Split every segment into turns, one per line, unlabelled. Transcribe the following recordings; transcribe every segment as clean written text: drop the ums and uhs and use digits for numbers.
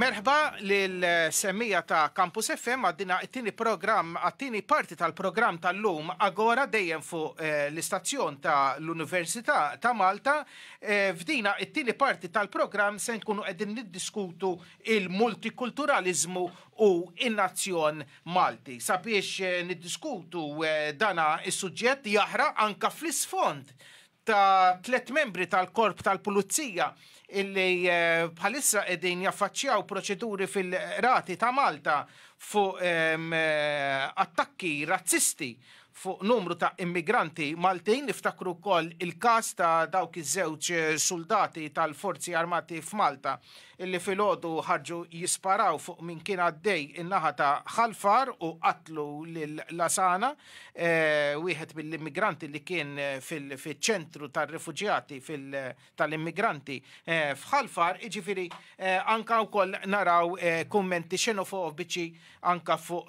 Merħba lil-semmija ta' Campus FM għaddina it-tini program, għattini parti tal-program tal-lum Agora dejjem fuq l-istazzjon ta' l-Università ta' Malta. F'dina it-tini parti tal-program se nkunu qegħdin niddiskutu il-multikulturalizmu u in-nazzjon Malti. Sabiex niddiskutu dana is-suġġett jaħra anka fl-isfond ta' 3 membri tal-korp tal-Pulizija illi bħalissa edin jaffaċċjaw proċeduri fil-rati ta' Malta fuq attakki razzisti fuq numru ta' immigranti Maltin. Niftakru wkoll il-każ ta' dawk iż-żewġ soldati tal-Forzi Armati f'Malta illi filgħodu ħarġu jisparaw fuq min kien għaddej in-naħa ta' Ħalfar u qatlu lil Lasana, wieħed mill-immigranti li kien fil-ċentru tar-refuġjati tal-immigranti f'Ħalfar. Iġifieri anka wkoll naraw kummenti xenofobiċi anka fuq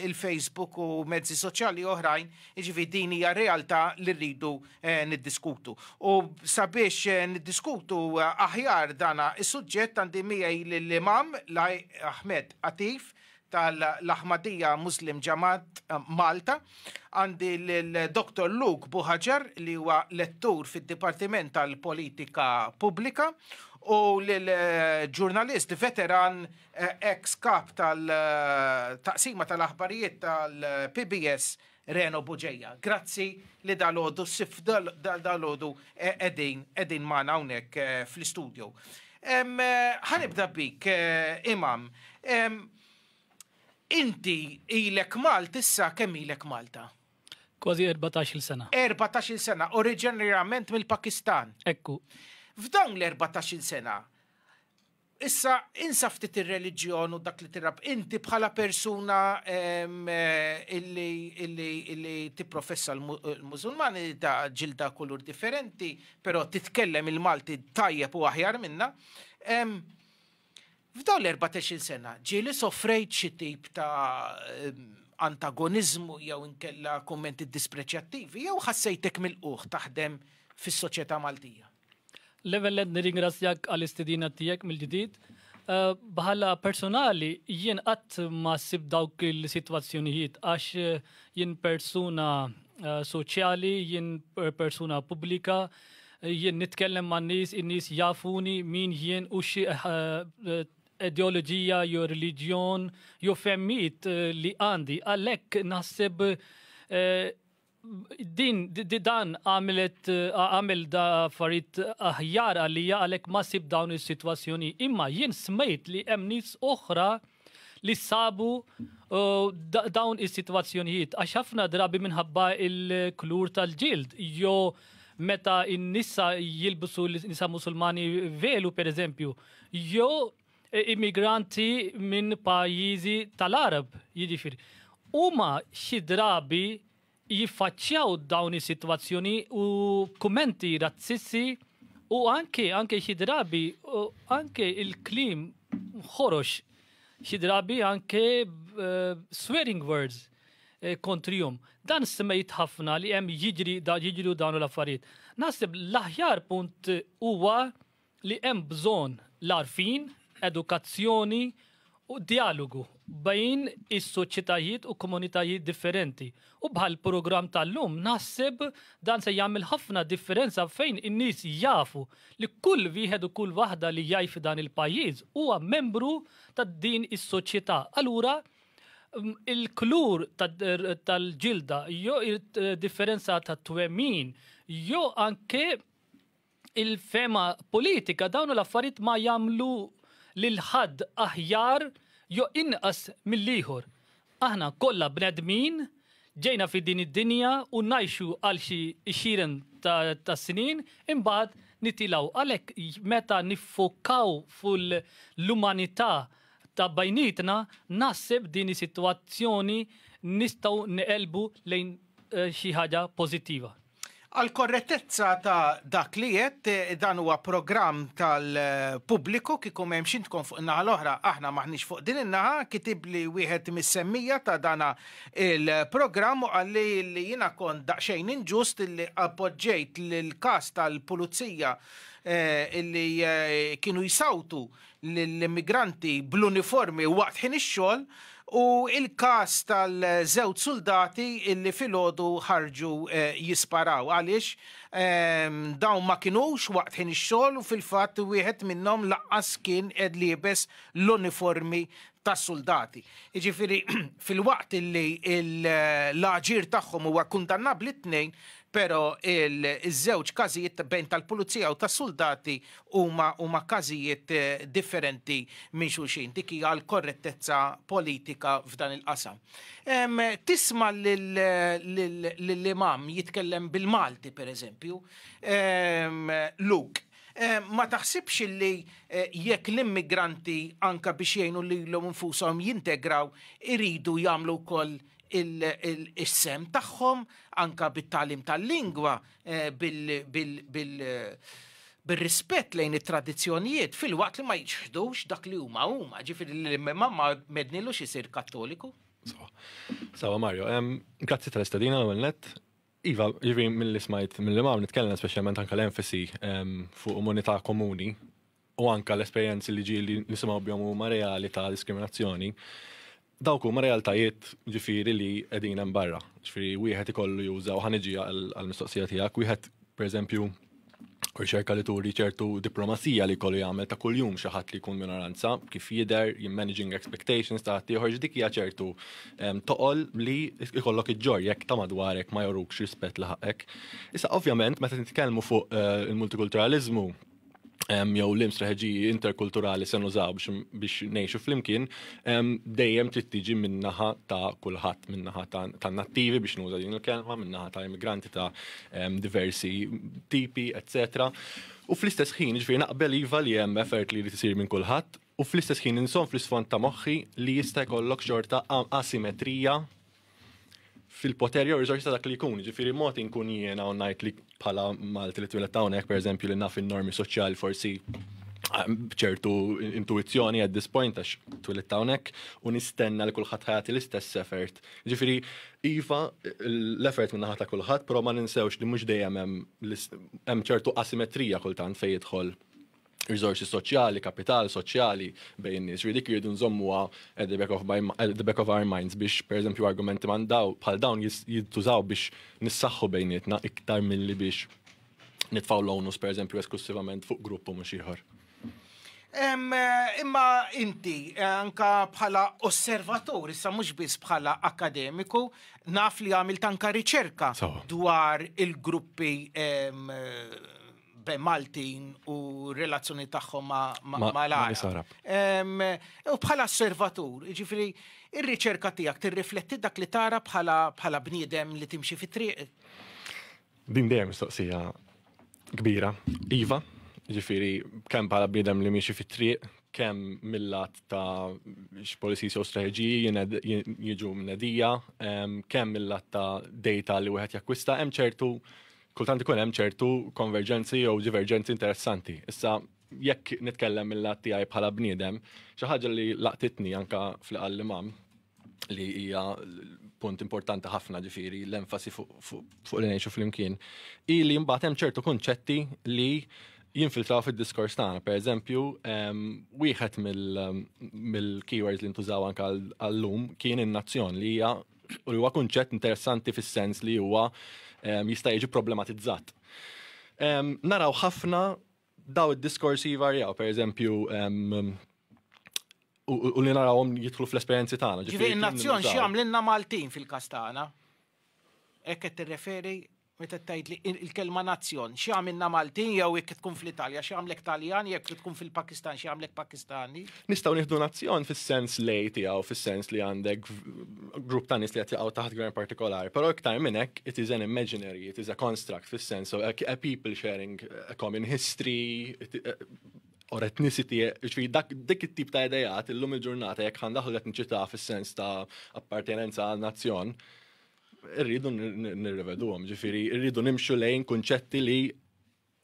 il-Facebook u mezzi soċjali oħrajn. Iġifieri din hija realtà li rridu niddiskutu. U sabiex niddiskutu aħjar dana is-suġġett għandi miegħi l-Imam Laj Ahmed Atif tal-Ahmadija Muslim Ġamat Malta, għandi l-Dr. Luke Buħaġar li huwa lettur fid-Dipartiment tal-Politika Pubblika u l-ġurnalist veteran ex-kap tal-taqsima tal-aħbarijiet tal-PBS Reno Buġeja. Grazzi li dal-ħodu dal-ħodu edin maħna hawnhekk fl-istudio. Ħanibda bik, Imam. Inti ilek Malta issa kemm ilek Malta?
Kważi 14 sena.
14 sena, oriġinarjament mill-Pakistan.
Ekku.
F'dawn l-14 sena, issa insaftit ir-reliġjon u dak li tirrab inti bħala persuna illi tipprofessa l-Mużulmani ta' ġilda kulur differenti, però titkellem il-Malti tajjeb u aħjar minna. F'dawn l-14 sena ġieli soffrejt xi tip ta' antagonizmu jew inkella kummenti dispreċjattivi jew ħassejtek mill-quħ taħdem fis-soċjetà Maltija?
L-ewwel nirringrazzjak għall-istedina tiegħek mill-ġdid. Bħala personali jien qatt ma ssib dawk il-sitwazzjonijiet għax jien persuna soċjali, jien persuna pubblika, jien nitkellem man nies, in-nies jafuni min jien u xi ideoloġija jew reliġjon jew femmijiet li għandi. Għalhekk naħseb dan għamel da farit aħjar għalija għalhekk ma sib dawn is-sitwazzjoni. Imma jien smejt li hemm nies oħra li sabu dawn is-sitwazzjonijiet għax ħafna drabi minħabba il-klur tal-ġild jew meta in-nisa jilbsu l-nisa Musulmani velu pereżempju, jew immigranti minn pajjiżi tal-Arab, jiġifieri. Huma xi drabi jiffaċċjaw dawn is-sitwazzjoni u kummenti razzisti u anke xi drabi anke il-klim ħorox, xi drabi anke swearing words kontrihom. Dan smejt ħafna li hemm jiġri dawn l-affarijiet. Naħseb l-aħjar punt huwa li hemm bżonn l-arfin, edukazzjoni u dialogu bejn is-soċjetajiet u komunitajiet differenti. U bħal programm tal-lum naħseb dan se jagħmel ħafna differenza fejn in-nies jafu li kull wieħed u kull waħda li jgħix f'dan il-pajjiż huwa membru ta' din is-soċjetà. Allura il-klur tal-ġilda jew il-differenza ta' twemmin jew anke il-fema politika dawn l-affarijiet ma jagħmlu lil ħadd aħjar jew inqas mill-ieħor. Aħna kollha bnedmin ġejna fi din id-dinja u ngħixu għal xi xiren ta' snin imbagħad nitilgħu. Għalhekk meta niffokaw fuq l-umanità ta' bajnietna naħseb din is-sitwazzjoni nistgħu neqelbu lejn xi ħaġa pożittiva.
Għal-korrettezza ta' dak li jett, dan huwa programm tal-pubbliku kieku m'hemmx intkom fuq in-naħa l-oħra, aħna maħniex fuq din in-naħa, kitib li wieħed mis-semmija ta' dana il-programm u għalli li jiena kont daqsxejn inġust li appoġġejt l-każ tal-pulizija illi kienu jisawtu l-immigranti bl-uniformi waqt ħin ix-xogħol u il-każ tal-żewġ soldati illi filgħodu ħarġu jisparaw għaliex dawn ma kinux waqt ħin ix-xogħol u fil-fatt wieħed minnhom laqqas kien qed liebes l-uniformi tas-soldati. Jiġifieri fil-waqt illi l-aġir tagħhom huwa kundannabbli t-tnejn, pero il-żewġ każijiet bejn tal-pulizija u tas-soldati huma każijiet differenti minn xulxin. Dik hija l-korrettezza politika f'dan il-qasam. Tisma' l-imam jitkellem bil-Malti, pereżempju, Luke, ma taħsibx li jekk l-immigranti anka biex jgħinu lilhom infushom jintegraw iridu jagħmlu wkoll il-sem tagħhom anka bit-talim tal-lingwa bil-rispett lejn it-tradizzjonijiet fil-waqt li ma jiġħdux dak li huma. Ġifieri l-imam ma mednilux isir Kattoliku.
Sawa Mario, grazzi tal-istadina l-net. Iva, ġifieri mill-li smajt mill-imam nitkellem speċjalment anke l-enfasi fuq umanità komuni u anke l-esperjenzi li ġieli li nisimgħu bihom huma reali ta' diskriminazzjoni. Dawk huma realtajiet ġifieri li qegħdin hemm barra. Ġifieri wieħed ikollu juża u ħaniġi għall-mistoqsija tiegħek, wieħed pereżempju riċerka li turi ċertu diplomazija li jkollu jagħmel ta' kuljum xi ħadd li jkun minoranza, kif jidher managing expectations ta' ieħor dik hija ċertu toqol li jkollok iġġor jekk ta' madwarek ma jorukx rispett li ħaqek. Issa ovvjament meta nitkellmu fuq il-multikulturaliżmu jew l-strateġiji interkulturali se nużaw biex ngħixu flimkien, dejjem trid tiġi min-naħa ta' kulħadd, min-naħa ta' nattivi biex nuża din il-kelma, min-naħa ta' immigranti ta' diversi tipi, etc. U fl-istess ħin ġifieri naqbel iva li hemm effort li jrid isir minn kulħadd, u fl-istess ħin insom fl-isfond ta' moħħi li jista' jkollok xorta asimetrija fil-poter jew riżorsi ta' dak li jkun. Ġifieri mod inkun jiena u ngħid li bħala Malti li twilet hawnhekk pereżempju li naf in-normi soċjali forsi b'ċertu intuizzjoni at this point għax twilet hawnhekk u nistenna li kulħadd ħajati l-istess effort. Ġifieri iva l-effort min-naħa ta' kulħadd, però ma ninsewx li mhux dejjem hemm ċertu asimetrija kultant fejn jidħol risorsi soċjali, kapital soċjali bejn nies. Dik jridu nżommuha at the back of our minds biex pereżempju argumenti bħal dawn jintużaw biex nissaħħu bejnietna iktar milli biex nitfgħu l-onus pereżempju esklusivament fuq grupp u mhux ieħor.
Imma inti anka bħala osservatur, issa mhux biss bħala akademiku, naf li għamilt anka riċerka dwar il-gruppi Maltin u relazzjoni tagħhom ma' l-Arab. U bħala osservatur, ġifieri ir-riċerka tiegħek tirrifletti dak li tara bħala bniedem li timxi fit-triq.
Din dejjem mistoqsija kbira. Iva, ġifieri kemm bħala bniedem li miexi fit-triq, kemm mill-lat ta' policies u strateġiji jiġu mnedija, kemm mill-lat ta' data li wieħed jakkwista, hemm ċertu kultant ikun hemm ċertu konverġenzi jew diverġenzi interessanti. Issa jekk nitkellem mill-lat tiegħi bħala bniedem, xi ħaġa li laqtitni anke fl-qal l-imam li hija punt importanti ħafna ġifieri l-enfasi fuq li ngħixu flimkien, li mbagħad hemm ċertu kunċetti li jinfiltraw fid-diskors tagħna. Pereżempju, wieħed mill-keywords li ntużaw anke għallum kien in-nazzjon li huwa kunċett interessanti fis-sens li huwa jista' jiġi problematizzat. Naraw ħafna daw id-diskorsi jvarjaw, pereżempju, u li narawhom jidħlu fl-esperjenzi tagħna.
Ġifieri n-nazzjon x'jagħmlilna Maltin fil-każ tagħna. Hekk qed tirreferi meta tgħidli il-kelma nazzjon, x'jagħmilna Maltin jew jekk tkun fl-Italja, x'jagħmlek Taljan, jekk tkun fil-Pakistan, x'jagħmlek Pakistani?
Nistgħu nieħdu nazzjon fis-sens lej tiegħu, fis-sens li għandek grupp ta' nies li qed jaqgħu taħt gvern partikolari, però iktar minn hekk it is an imaginary, it is a construct fis-sens of a people sharing a common history or ethnicity, dik it-tip ta' idejat illum il-ġurnata jekk ħandaħlu qed niċċitaha fis-sens ta' appartenenza għal nazzjon, irridu nirreveduhom, ġifieri irridu nimxu lejn kunċetti li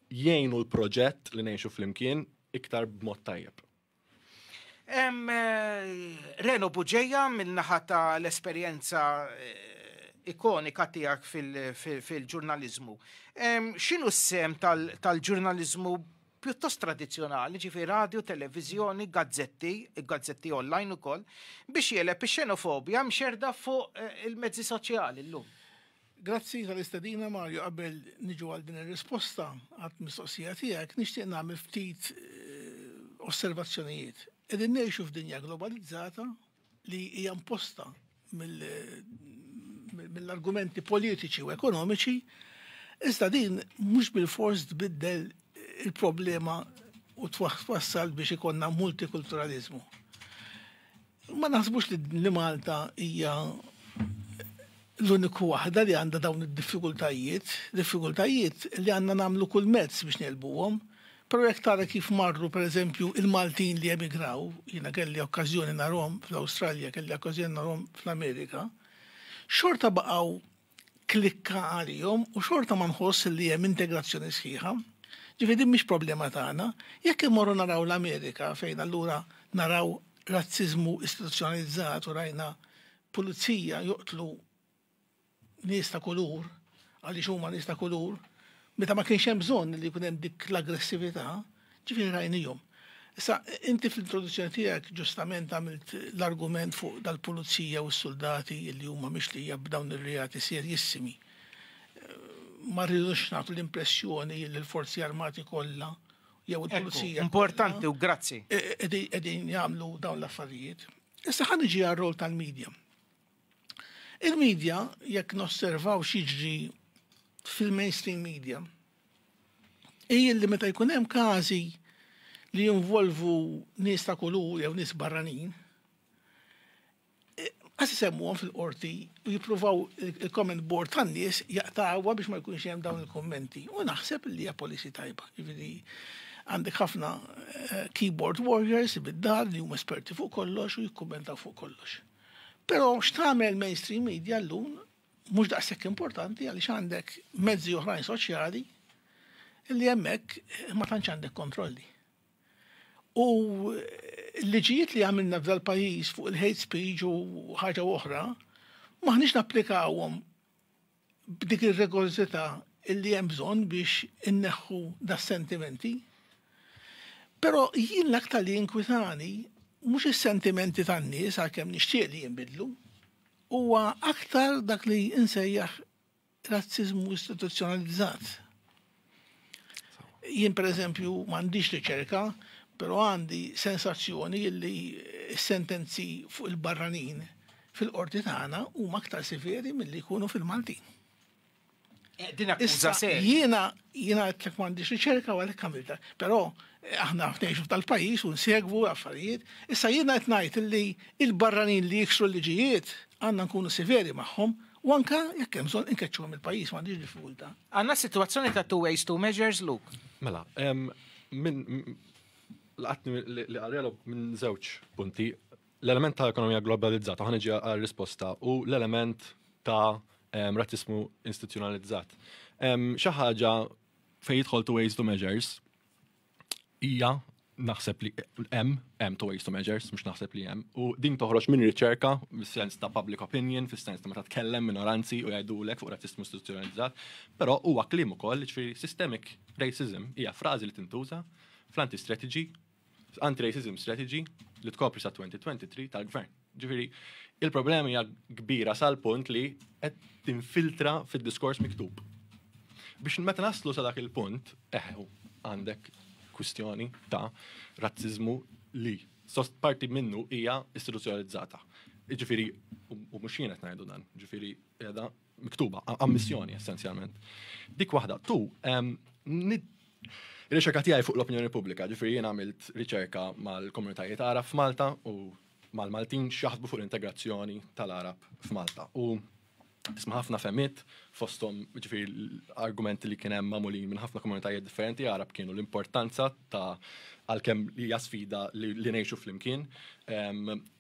jgħinu l-proġett li ngħixu flimkien iktar b'mod tajjeb.
Reno Buġeja mill-naħa tal-esperjenza ikonika tiegħek fil-ġurnaliżmu. X'inhu s-sem tal-ġurnaliżmu pjuttost tradizzjonali, ġifi radio, televizjoni, gazzetti online ukoll, biex jeleb ix-xenofobja mxerda fuq il-mezzi soċjali llum.
Grazzi tal-istedina, Mario, qabel niġu għal din ir-risposta għat mistoqsija tiegħek, nixtieq nagħmel ftit osservazzjonijiet. Qegħdin ngħixu f'dinja globalizzata li hija imposta mill-argumenti politiċi u ekonomiċi, iżda din mhux bil-fors tbiddel il-problema u twassal biex ikonna multikulturalizmu. Ma naħsbux li Malta hija l-uniku waħda li għandha dawn id-diffikultajiet li għandna nagħmlu kull mezz biex nelbuhom. Però jekk tara kif marru pereżempju il-Maltin li emigraw, jiena kelli okkażjoni narhom fl-Awstralja, kelli okkażjoni narhom fl-Amerika, xorta baqgħu klikka għalihom u xorta ma nħoss li hemm integrazzjoni sħiħa. Ġifieri din mhix problema tagħna. Jekk immorru naraw l-Amerika fejn allura naraw razziżmu istituzzjonalizzat u rajna pulizija joqtlu nies ta' kulur għaliex huma nies ta' kulur, meta ma kienx hemm bżonn li jkun hemm dik l-aggressività, ġifieri rajnihom. Issa inti fl-introduzzjoni tiegħek ġustament għamilt l-argument fuq dal-pulizija u s-soldati li huma mixlija b'dawn ir-reati serjissimi. Ma rridux nagħtu l-impressjoni li l-forzi armati kollha jew il-pulizija.
Importanti u grazzi.
Qegħdin jagħmlu dawn l-affarijiet. Issa ħa niġi għar-rol tal-medja. Il-medja jekk nosservaw xiġri fil-mainstream media hija li meta jkun hemm każi li jinvolvu nies ta' kulur jew nies barranin, għas isemmuhom fil-qorti u jippruvaw il-comment board tan-nies jaqta'wa biex ma jkunx hemm dawn il-kummenti. U naħseb li hija policy tajba. Jiġifieri għandek ħafna keyboard warriors bid-dar li huma esperti fuq kollox u jikkummentaw fuq kollox. Però x'tagħmel mainstream media llum mhux daqshekk importanti għaliex għandek mezzi oħrajn soċjali li hemmhekk ma tantx għandek kontrolli. U l-liġijiet li għamilna f'dal pajjiż fuq il-hate speech u ħaġa oħra maħniex napplikawhom b'dik ir-regolżità li hemm bżonn biex inneħħu das-sentimenti. Però jien l-aktar li jinkwitani mhux is-sentimenti tan-nies għalkemm nixtieq li jinbidlu, huwa aktar dak li insejjaħ razziżmu istituzzjonalizzat. Jien pereżempju m'għandix riċerka, però għandi sensazzjoni li s-sentenzi fuq il-barranin fil-qorti tagħna huma aktar severi milli jkunu fil-Maltin.
Din akkuża serja.
Jiena qed m'għandix riċerka u għalhekk għamilta, però aħna ngħixu tal-pajjiż u nsegwu affarijiet. Issa jiena qed ngħid li il-barranin li jiksru l-liġijiet għandna nkunu severi magħhom u anke jekk hemm bżonn inkeċċuhom il-pajjiż m'għandix diffikultà.
Għandna sitwazzjoni ta' two ways, two measures, Luke.
Mela, li għarjelu minn żewġ punti, l-element ta' ekonomija globalizzata, ħanġi għal-risposta, u l-element ta' razzismu istituzzjonalizzat. Xi ħaġa fejn jidħol two ways, two measures, hija naħseb li hemm two ways, two measures, mhux naħseb li hemm, u din toħroġ minn riċerka fis-sens ta' public opinion, fis-sens ta' meta tkellem minoranzi u jgħidulek fuq razzismu istituzzjonalizzat, però huwa kliem ukoll ġifieri systemic racism hija frażi li tintuża fl-anti-strategy, anti-racism strategy li tkopri sa' 2023 tal-gvern. Ġifieri, il-problema hija kbira sal-punt li qed tinfiltra fid-diskors miktub. Biex meta naslu sa dak il-punt, għandek kwistjoni ta' razzizmu li parti minnu hija istituzzjonalizzata. Ġifieri, u mhux jien qed ngħidu dan, ġifieri qiegħda miktuba, ammissjoni essenzjalment. Dik waħda, ir-riċerka tiegħi fuq l-opinjoni pubblika, ġifieri jien għamilt riċerka mal-komunitajiet Arab f'Malta u mal-Maltin x'jaħdbu fuq l-integrazzjoni tal-Arab f'Malta. U isma' ħafna femiet fosthom ġifieri l-argumenti li kien hemm magħmulin minn ħafna komunitajiet differenti Arab kienu l-importanza ta' għalkemm li hija sfida li ngħixu flimkien,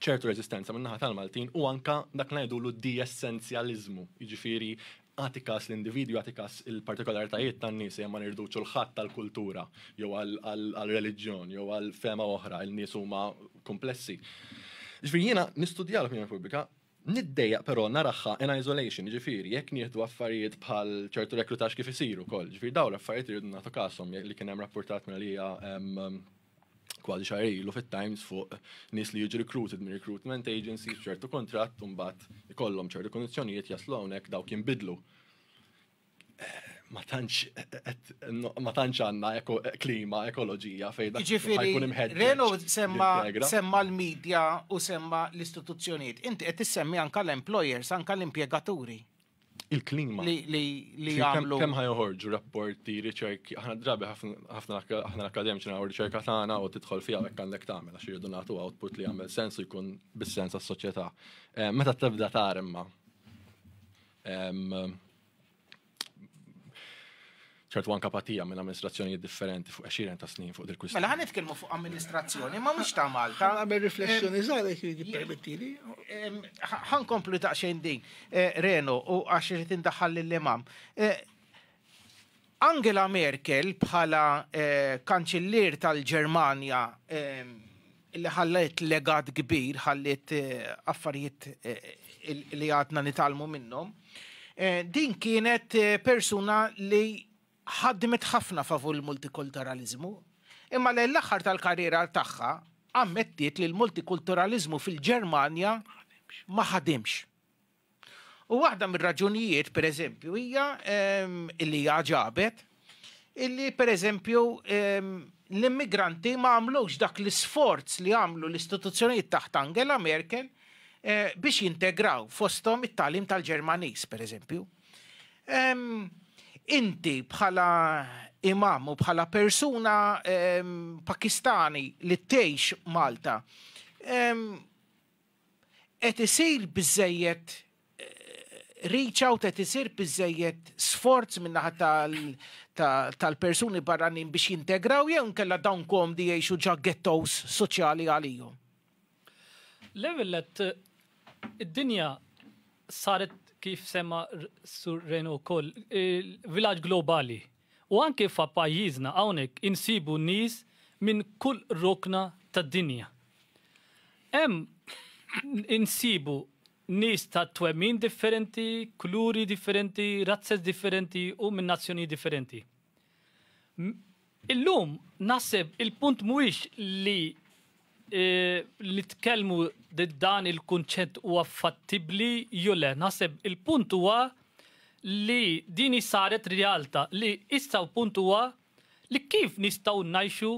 ċertu reżistenza min-naħa tal-Maltin u anka dak li ngħidulu de-essenzjaliżmu, jiġifieri għati kas l-individwu, għati kas il-partikolaritajiet tan-nies ma nirduċu l-ħadd tal-kultura, jew għal-reliġjon, jew għal-fema oħra, il-nies huma komplessi. Ġifieri jiena nistudja l-opinjoni pubblika, niddejjaq però naraħħa in isolation, ġifieri jekk nieħdu affarijiet bħal ċertu reklutax kif isiru wkoll, ġifieri dawn l-affarijiet iridu nagħtu kasom li kien hemm rapportat minn għalija kważi xahar ilu fit-Times fuq nies li jiġu recruited minn recruitment agencies b'ċertu kontratt u mbagħad ikollhom ċertu kondizzjonijiet jaslu hawnhekk dawk jinbidlu. Ma tantx għandna klima, ekoloġija fejn dak ħajkun imħeġġeġ.
Reno semma l-medja u semma l-istituzzjonijiet. Inti qed tissemmi anke l-employers, anke l-impjegaturi.
Il-klima.
Li jagħmlu.
Kemm ħajħorġu rapporti, riċerki, aħna drabi ħafna akademiċi nagħmlu riċerka tagħna u tidħol fiha hekk għandek tagħmel għax iridu nagħtu output li jagħmel sens u jkun bis-sens għas-soċjetà. Meta tibda tara imma ċertu anka patija minn amministrazzjonijiet differenti fuq 20 ta' snin fuq dil-kwistjoni.
Mela ħan nitkellmu fuq amministrazzjoni, ma mhux ta' Malta.
Għamel riflessjoni żgħira jippermettili.
Ħan komplu ta' xejn din, Reno, u għax irid indaħħal lill-imam. Angela Merkel bħala kanċillier tal-Ġermanja li ħallet legat kbir, ħallet affarijiet li għadna nitalmu minnhom, din kienet persuna li ħaddimet ħafna favur il-multikulturalizmu, imma l-aħħar tal-karriera tagħha ammettiet li l-multikulturalizmu fil-Ġermanja ma ħadimx. U waħda mir-raġunijiet, pereżempju, hija illi ġabet illi pereżempju l-immigranti ma għamlux dak l-isforz li għamlu l-istituzzjonijiet taħt Angela Merkel biex jintegraw fosthom it-tagħlim tal-Ġermaniż, pereżempju. Inti bħala imam u bħala persuna Pakistani li tgħix Malta, qed isir biżejjed reach out, qed isir biżejjed sforz min-naħa tal-persuni barranin biex jintegraw jew nkella dawn komdi jgħixu ġa ghettos soċjali għalihom.
L-ewwel id-dinja saret kif semma Sur Reno wkoll villaġġ globali. U anke fa' pajjiżna hawnhekk insibu nies minn kull rokna tad-dinja. Hemm insibu nies ta' twemmin differenti, kuluri differenti, razzes differenti u minn nazzjoni differenti. Illum naħseb il-punt mhuwiex li tkellmu dan il-kunċett huwa fattibbli jew le. Naħseb il-punt huwa li dini saret realtà li issa punt huwa li kif nistgħu ngħixu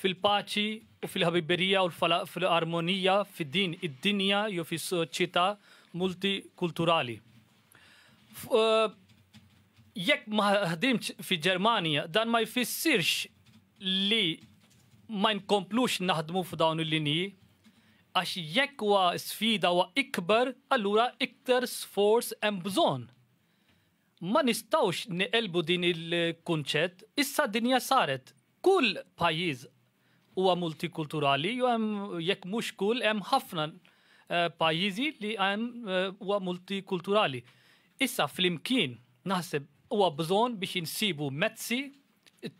fil-paċi u fil-ħabiberija u fil-armonija fid-din id-dinja jew fis-soċjetà multikulturali. Jekk ma ħdimx fi Ġermanja dan ma jfissirx li ma nkomplux naħdmu f'dawn il-linji, għax jekk huwa sfida huwa ikbar, allura iktar sforz hemm bżonn. Ma nistgħux neqelbu din il-kunċett, issa dinja saret. Kull pajjiż huwa multikulturali, jekk mhux kull hemm ħafna pajjiżi li hemm huwa multikulturali. Issa flimkien naħseb huwa bżonn biex insibu mezzi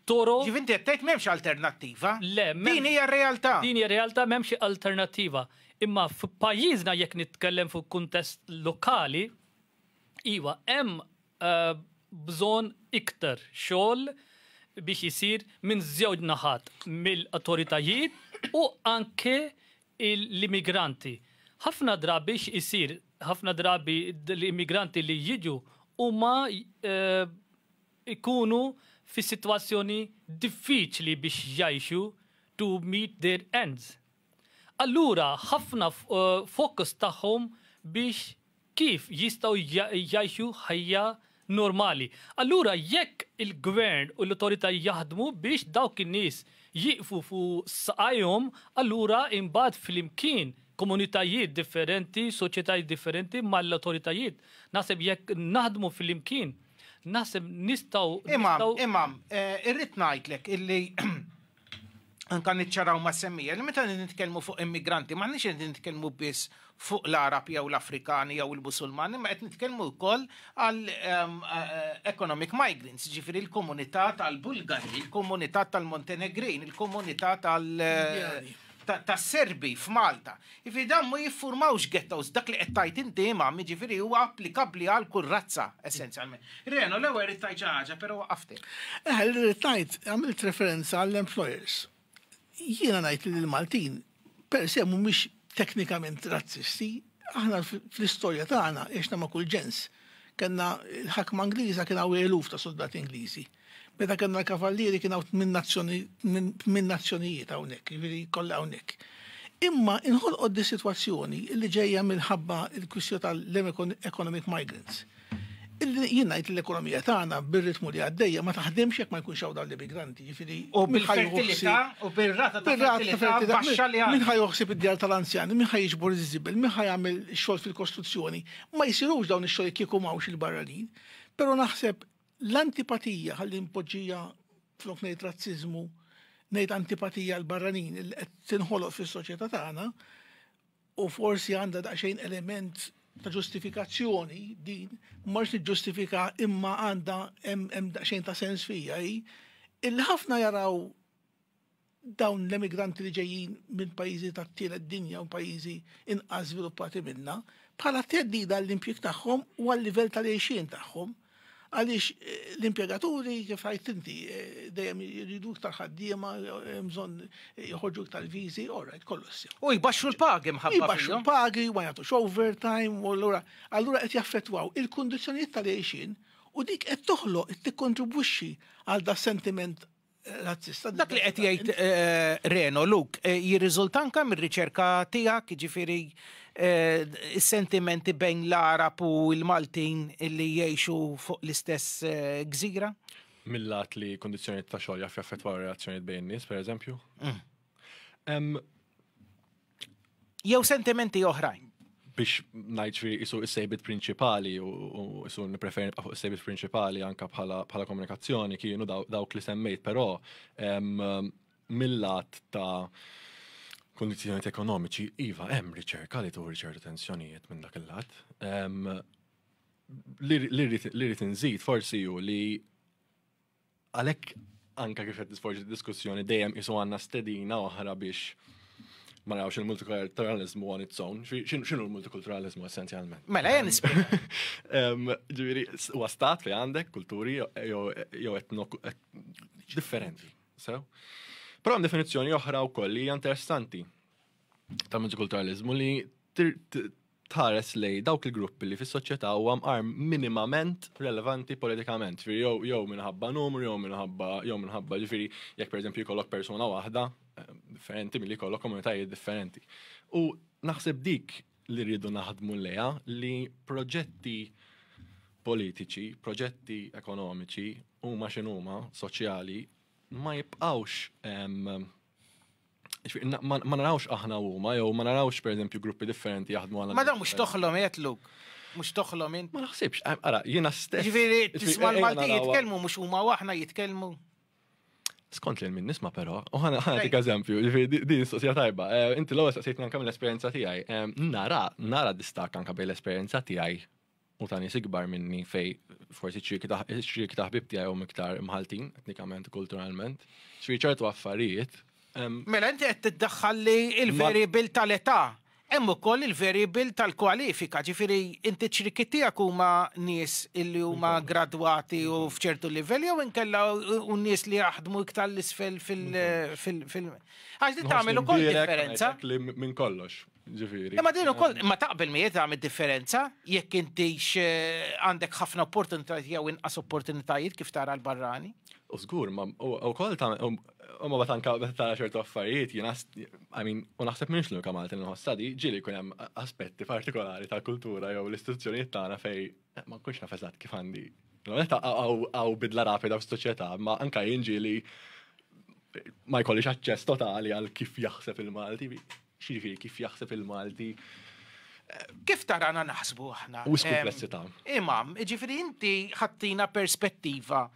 toro.
Ġivinti għettajt memx alternativa?
Le,
din hija realtà.
Din hija realtà memx alternativa. Imma f'pajjiżna jekk nitkellem fuq kuntest lokali, iva hemm bżonn iktar xogħol biex isir minn żewġ naħat mill-awtoritajiet u anke l-immigranti. Ħafna drabi isir, ħafna drabi l-immigranti li jiġu huma ikunu fi situazzjoni diffiċli biex jgħixu to meet their ends. Allura ħafna fokus tagħhom biex kif jistgħu jgħixu ħajja normali. Allura jekk il-gvern u l-autorità jaħdmu biex dawk in-nies jiqfu fuq saqajhom, allura imbagħad flimkien komunitajiet differenti, soċjetajiet differenti mal-autoritajiet. Naħseb jekk naħdmu fil-imkien, naħseb nistaw.
Imam, irrid ngħidlek illi anka niċċaraw ma' semmija, li meta nitkellmu fuq immigranti, ma' nix nitkellmu biss fuq l-Arab jew l-Afrikani jew il-Musulmani, ma' qed nitkellmu wkoll għal economic migrants, ġifieri l-komunità tal-Bulgari, il-komunità tal-Montenegrin, il-komunità tas-Serbi f'Malta. Ġifieri dan ma jiffurmawx ghettos, dak li qed tajt inti imam, ġifieri huwa applikabbli għal kull razza essenzjalment. Reno l-ewwel irid tajt xi ħaġa, però waqafti.
Irid tajt għamilt referenza għall-employers. Jiena ngħid li l-Maltin per se mhumiex teknikament razzisti, aħna fl-istorja tagħna għexna ma' kull ġens. Kenna l-ħakma Ingliża kien hawn eluf ta' soldati Ingliżi. Meta kellna l-kavallieri kien hawn minn nazzjonijiet hawnhekk, jiġifieri kollha hawnhekk. Imma inħolqod di sitwazzjoni li ġejja minħabba l-kwistjoni tal-economic migrants. Jien ngħid l-ekonomija tagħna bir-ritmu li għaddejja ma taħdimx jekk ma jkunx hawn dawn l-immigranti. Jiġifieri
u bil-fertilità u bir-rata ta' fertilità baxxa li
min ħajjoħsib id-djar tal-anzjani, min ħajjiġbor iż-żibel, min ħajjagħmel xogħol fil-kostruzzjoni. Ma jsirux dawn ix-xogħol kieku m'hawnx il-barranin, però naħseb l-antipatija ħalli npoġġija flok ngħid razziżmu, ngħid antipatija l-barranin li qed tinħoloq fis-soċjetà tagħna u forsi għandha daqsxejn element ta' ġustifikazzjoni din, mhux niġġustifika imma għandha hemm daqsxejn ta' sens fija illi ħafna jaraw dawn l-emigranti li ġejjin minn pajjiżi tat-tielet dinja u pajjiżi inqas żviluppati minnha bħala teddida l-impjeg tagħhom u għall-livell tal-għejxien tagħhom. Għaliex l-impjegaturi kif għajt inti dejjem jridu iktar ħaddiema, bżonn joħorġu iktar viżi, orajt kollu sew.
U jbaxxu l-pagi mħabba
Jbaxxu l-pagi, ma jagħtux overtime, u allura qed jaffettwaw il-kundizzjonijiet tal-għejxin u dik qed toħloq qed tikkontribwixxi għal da sentiment razzista.
Dak li qed jgħid Reno, Luk, jirriżulta anke mir-riċerka tiegħek, jiġifieri is-sentimenti bejn l-Arab u l-Maltin li jgħixu fuq l-istess gżira?
Mill-lat li kondizzjonijiet ta' xogħol jaf jaffettwaw relazzjonijiet bejn nies, pereżempju?
Jew sentimenti oħrajn.
Biex ngħid isu s-sejbit prinċipali u isu nippreferi nibqa' fuq is-sejbit prinċipali anke bħala komunikazzjoni kienu dawk li semmejt, però mill-lat ta' kondizzjonijiet ekonomiċi, iva, hemm riċerka li tuħu ċertu tensjonijiet minn dak il-lat. Li rrid inżid forsi hu li għalhekk anke kif qed tisforġi diskussjoni dejjem isu għandna stedina oħra biex ma narawx il-multikulturalizmu on its own. X'inhu l-multikulturalizmu essenzjalment?
Mela jien nispjega.
Ġifieri huwa stat li għandek kulturi jew differenti. Però hemm definizzjoni oħra wkoll li hija interessanti tal-multikulturalizmu li tħares lej dawk il-gruppi li fis-soċjetà huwa mqarm minimament relevanti politikament. Jew minħabba numru, jew minħabba ġifieri jekk pereżempju jkollok persuna waħda differenti milli jkollok komunitajiet differenti. U naħseb dik li rridu naħdmu lejha li proġetti politiċi, proġetti ekonomiċi huma x'inhuma soċjali ma jibqawx ma narawx aħna huma jew ma narawx pereżempju gruppi differenti jaħdmu għal.
Ma dan mhux toħlom Luk. Mhux toħlom int.
Ma naħsibx, ara jiena stess.
Ġifieri tisma' l-Malti jitkellmu mhux huma waħna jitkellmu.
Skont li min nisma' però, u ħana dik eżempju, ġifieri din is-sosjetà tajba. Inti l-ewwel staqsejtni anke mill-esperjenza tiegħi. Nara distak anke bejn l-esperjenza tiegħi u ta' nies ikbar minni fej forsi ċirki ta' ħbib tiegħi huma iktar imħaltin etnikament u kulturalment. Ġifieri ċertu affarijiet.
Mela inti qed tiddaħħal li l-variable tal-età. Hemm ukoll il-variable tal-kwalifika, ġifieri inti ċriki tiegħek huma nies illi huma gradwati u f'ċertu livell jew inkella u nies li jaħdmu iktar l-isfel fil għax din tagħmel ukoll differenza.
Minn kollox. Ġifieri.
Ma din ukoll ma taqbel miegħi tagħmel differenza jekk intix għandek ħafna opportunitajiet jew inqas opportunitajiet kif tara l-barrani.
U żgur, ma wkoll ma batanka tara ċertu affarijiet, u naħseb minx l-unika Malti nħossa di, ġieli jkun hemm aspetti partikolari tal-kultura jew l-istituzzjonijiet tagħna fej ma nkunx naf eżatt kif għandi. Għaw bidla rapida f'soċjetà, ma anke jien ġieli ma jkollix aċċess totali għal kif jaħseb il-Malti. Xiġifieri kif jaħseb il-Malti.
Kif tarana naħsbu aħna?
U komplessità.
Imam, ġifieri inti ħattina perspettiva.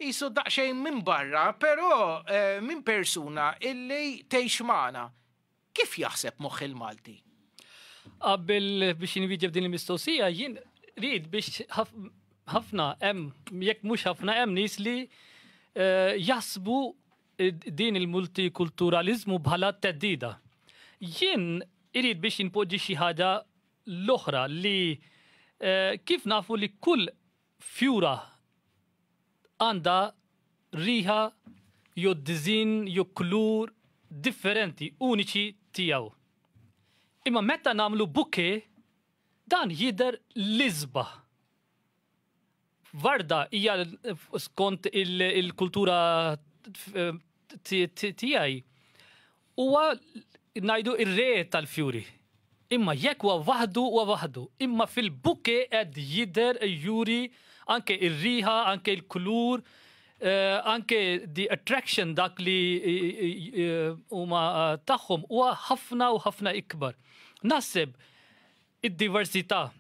Isu daqsxejn minn barra, però minn persuna illi tgħix magħna. Kif jaħseb moħħ il-Malti?
Qabel biex inwieġeb din il-mistoqsija, jien rid biex ħafna jekk mhux ħafna hemm nies li jasbu din il-multikulturalizmu bħala teddida. Jien irid biex inpoġġi xi ħaġa l-oħra li kif nafu li kull fjura għandha riħa jew diżin jew kulur differenti, uniċi tiegħu. Imma meta nagħmlu buke, dan jidher l-isba. Varda hija skont il-kultura tiegħi huwa ngħidu ir-re tal-fjuri. Imma jekk huwa waħdu. Imma fil-buke qed jidher juri anke ir-riħa, anke l-kulur, anke the attraction dak li huma tagħhom huwa ħafna u ħafna ikbar. Naħseb id-diversità,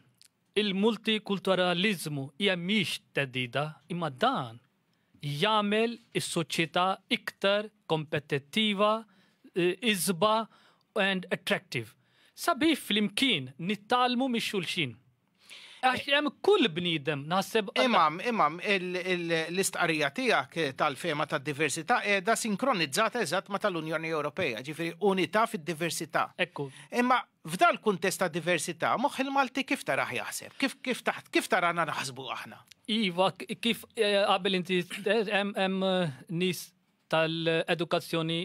il-multikulturalizmu hija mhix teddida, imma dan jagħmel is-soċjetà iktar kompetittiva, iżba and attractive. Sabi flimkien nittalmu mix-xulxin. Għax hemm kull bniedem naħseb.
Imam, l-istqarrija tiegħek tal-fema tad-diversità qiegħda sinkronizzata eżatt ma tal-Unjoni Ewropea, ġifieri unità fid-diversità.
Ekku.
Imma f'dal kuntest ta' diversità, moħħ il-Malti kif taraħ jaħseb? Kif tarana naħsbu aħna?
Iva, kif qabel inti hemm nies tal-edukazzjoni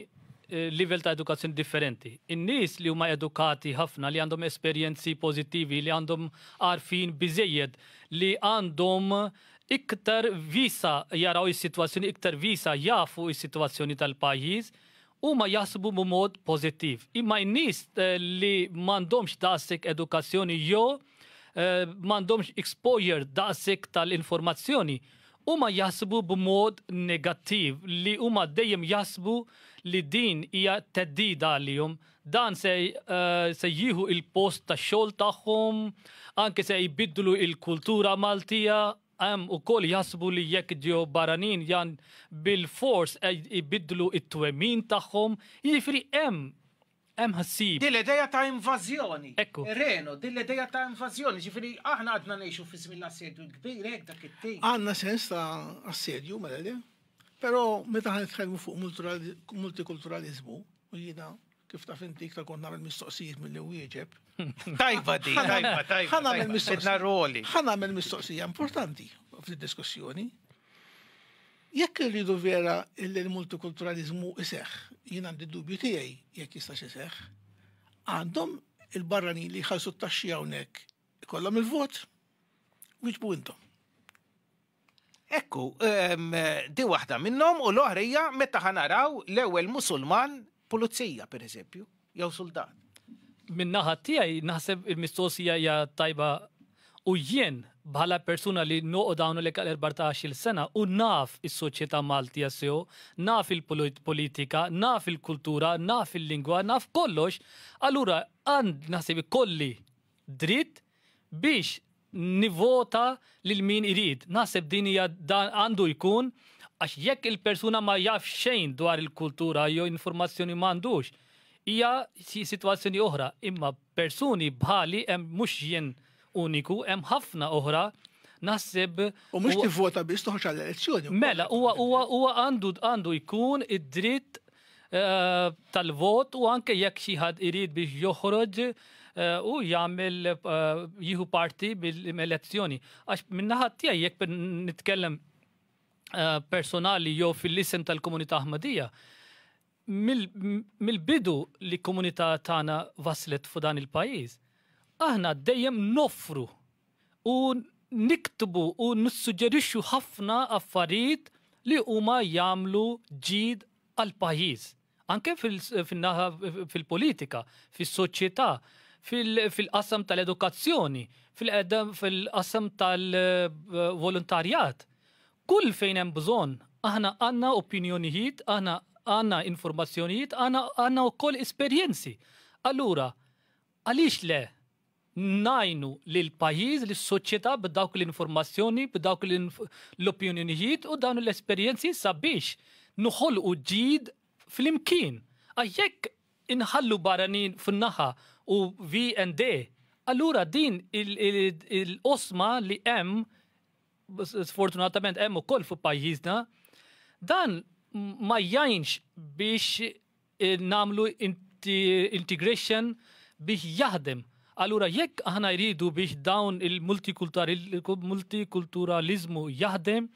livell ta' edukazzjoni differenti. In-nies li huma edukati ħafna, li għandhom esperjenzi pożittivi, li għandhom għarfin biżejjed, li għandhom iktar visa jaraw is-sitwazzjoni, iktar visa jafu is-sitwazzjoni tal-pajjiż, huma jaħsbu b'mod pożittiv. Imma n-nies li m'għandhomx daqshekk edukazzjoni jew m'għandhomx exposure daqshekk tal-informazzjoni, huma jaħsbu b'mod negattiv li huma dejjem jaħsbu li din hija teddida għalihom, dan se jieħu il-post tax-xogħol tagħhom, anke se jbiddlu il-kultura Maltija, hemm ukoll jaħsbu li jekk ġew barranin jan bil-fors jbiddlu it-twemmin tagħhom, jiġifieri hemm ħassib.
Din l-idea ta' invażjoni.
Ekku.
Reno, din l-idea ta' invażjoni, ġifieri aħna għadna ngħixu fi żmien l-assedju kbir hekk dak it-tejn.
Għandna sens ta' assedju, mela. Però meta ħanitkellmu fuq multikulturalizmu, u jiena kif taf inti iktar kont nagħmel mistoqsijiet milli wieġeb.
Tajba di, tajba.
Ħanagħmel mistoqsija importanti fid-diskussjoni. Jekk irridu vera il-multikulturalizmu iseħħ, jien għandi dubju tiegħi jekk jistax iseħħ, għandhom il-barranin li jħallsu t-taxxi hawnhekk ikollhom il-vot u jiġbu intom.
Ekku, di waħda minnhom u l-oħra hija meta ħanaraw l-ewwel Musulman pulizija pereżempju, jew soldat.
Min-naħa tiegħi naħseb il-mistoqsija hija tajba u jien bħala persuna li noqgħod hawnhekk għal 14-il sena u naf is-soċjetà Maltija sew, naf il-politika, naf il-kultura, naf il-lingwa, naf kollox, allura naħseb ikolli dritt biex nivota lil min irid. Naħseb din hija dan għandu jkun għax jekk il-persuna ma jaf xejn dwar il-kultura jew informazzjoni m'għandux, hija sitwazzjoni oħra. Imma persuni bħali hemm mhux jien uniku, hemm ħafna oħra naħseb.
U mhux tivvota biex toħroġ għall-elezzjoni.
Mela, huwa għandu jkun id-dritt tal-vot u anke jekk xi ħadd irid biex joħroġ u jagħmel jieħu parti mill-elezzjoni. Għax min-naħa tiegħi jekk nitkellem personali jew fil-isem tal-komunità Ahmadija, mill-bidu li komunità tagħna waslet f'dan il-pajjiż, aħna dejjem noffru u niktbu u nissuġġerixxu ħafna affarijiet li huma jagħmlu ġid għall-pajjiż. Anke fil-politika, fis-soċjetà, fil-qasam tal-edukazzjoni, fil-qasam tal-volontarjat. Kull fejn hemm bżonn, aħna għandna opinjonijiet, aħna għandna informazzjonijiet, għandna wkoll esperjenzi. Allura, għaliex le najnu l-pajjiż, l-soċjetà b'dawk l-informazzjoni, b'dawk l-opinjonijiet u dawn l-esperjenzi sabiex nuħolqu ġid fl-imkien. Għajjek inħallu barranin fin-naħa u V&D, allura din il-osma li hemm, sfortunatament hemm ukoll fuq pajjiżna, dan ma jgħinx biex namlu integration biex jaħdem. Allura jekk aħna jridu biex dawn il-multikulturalizmu jaħdem,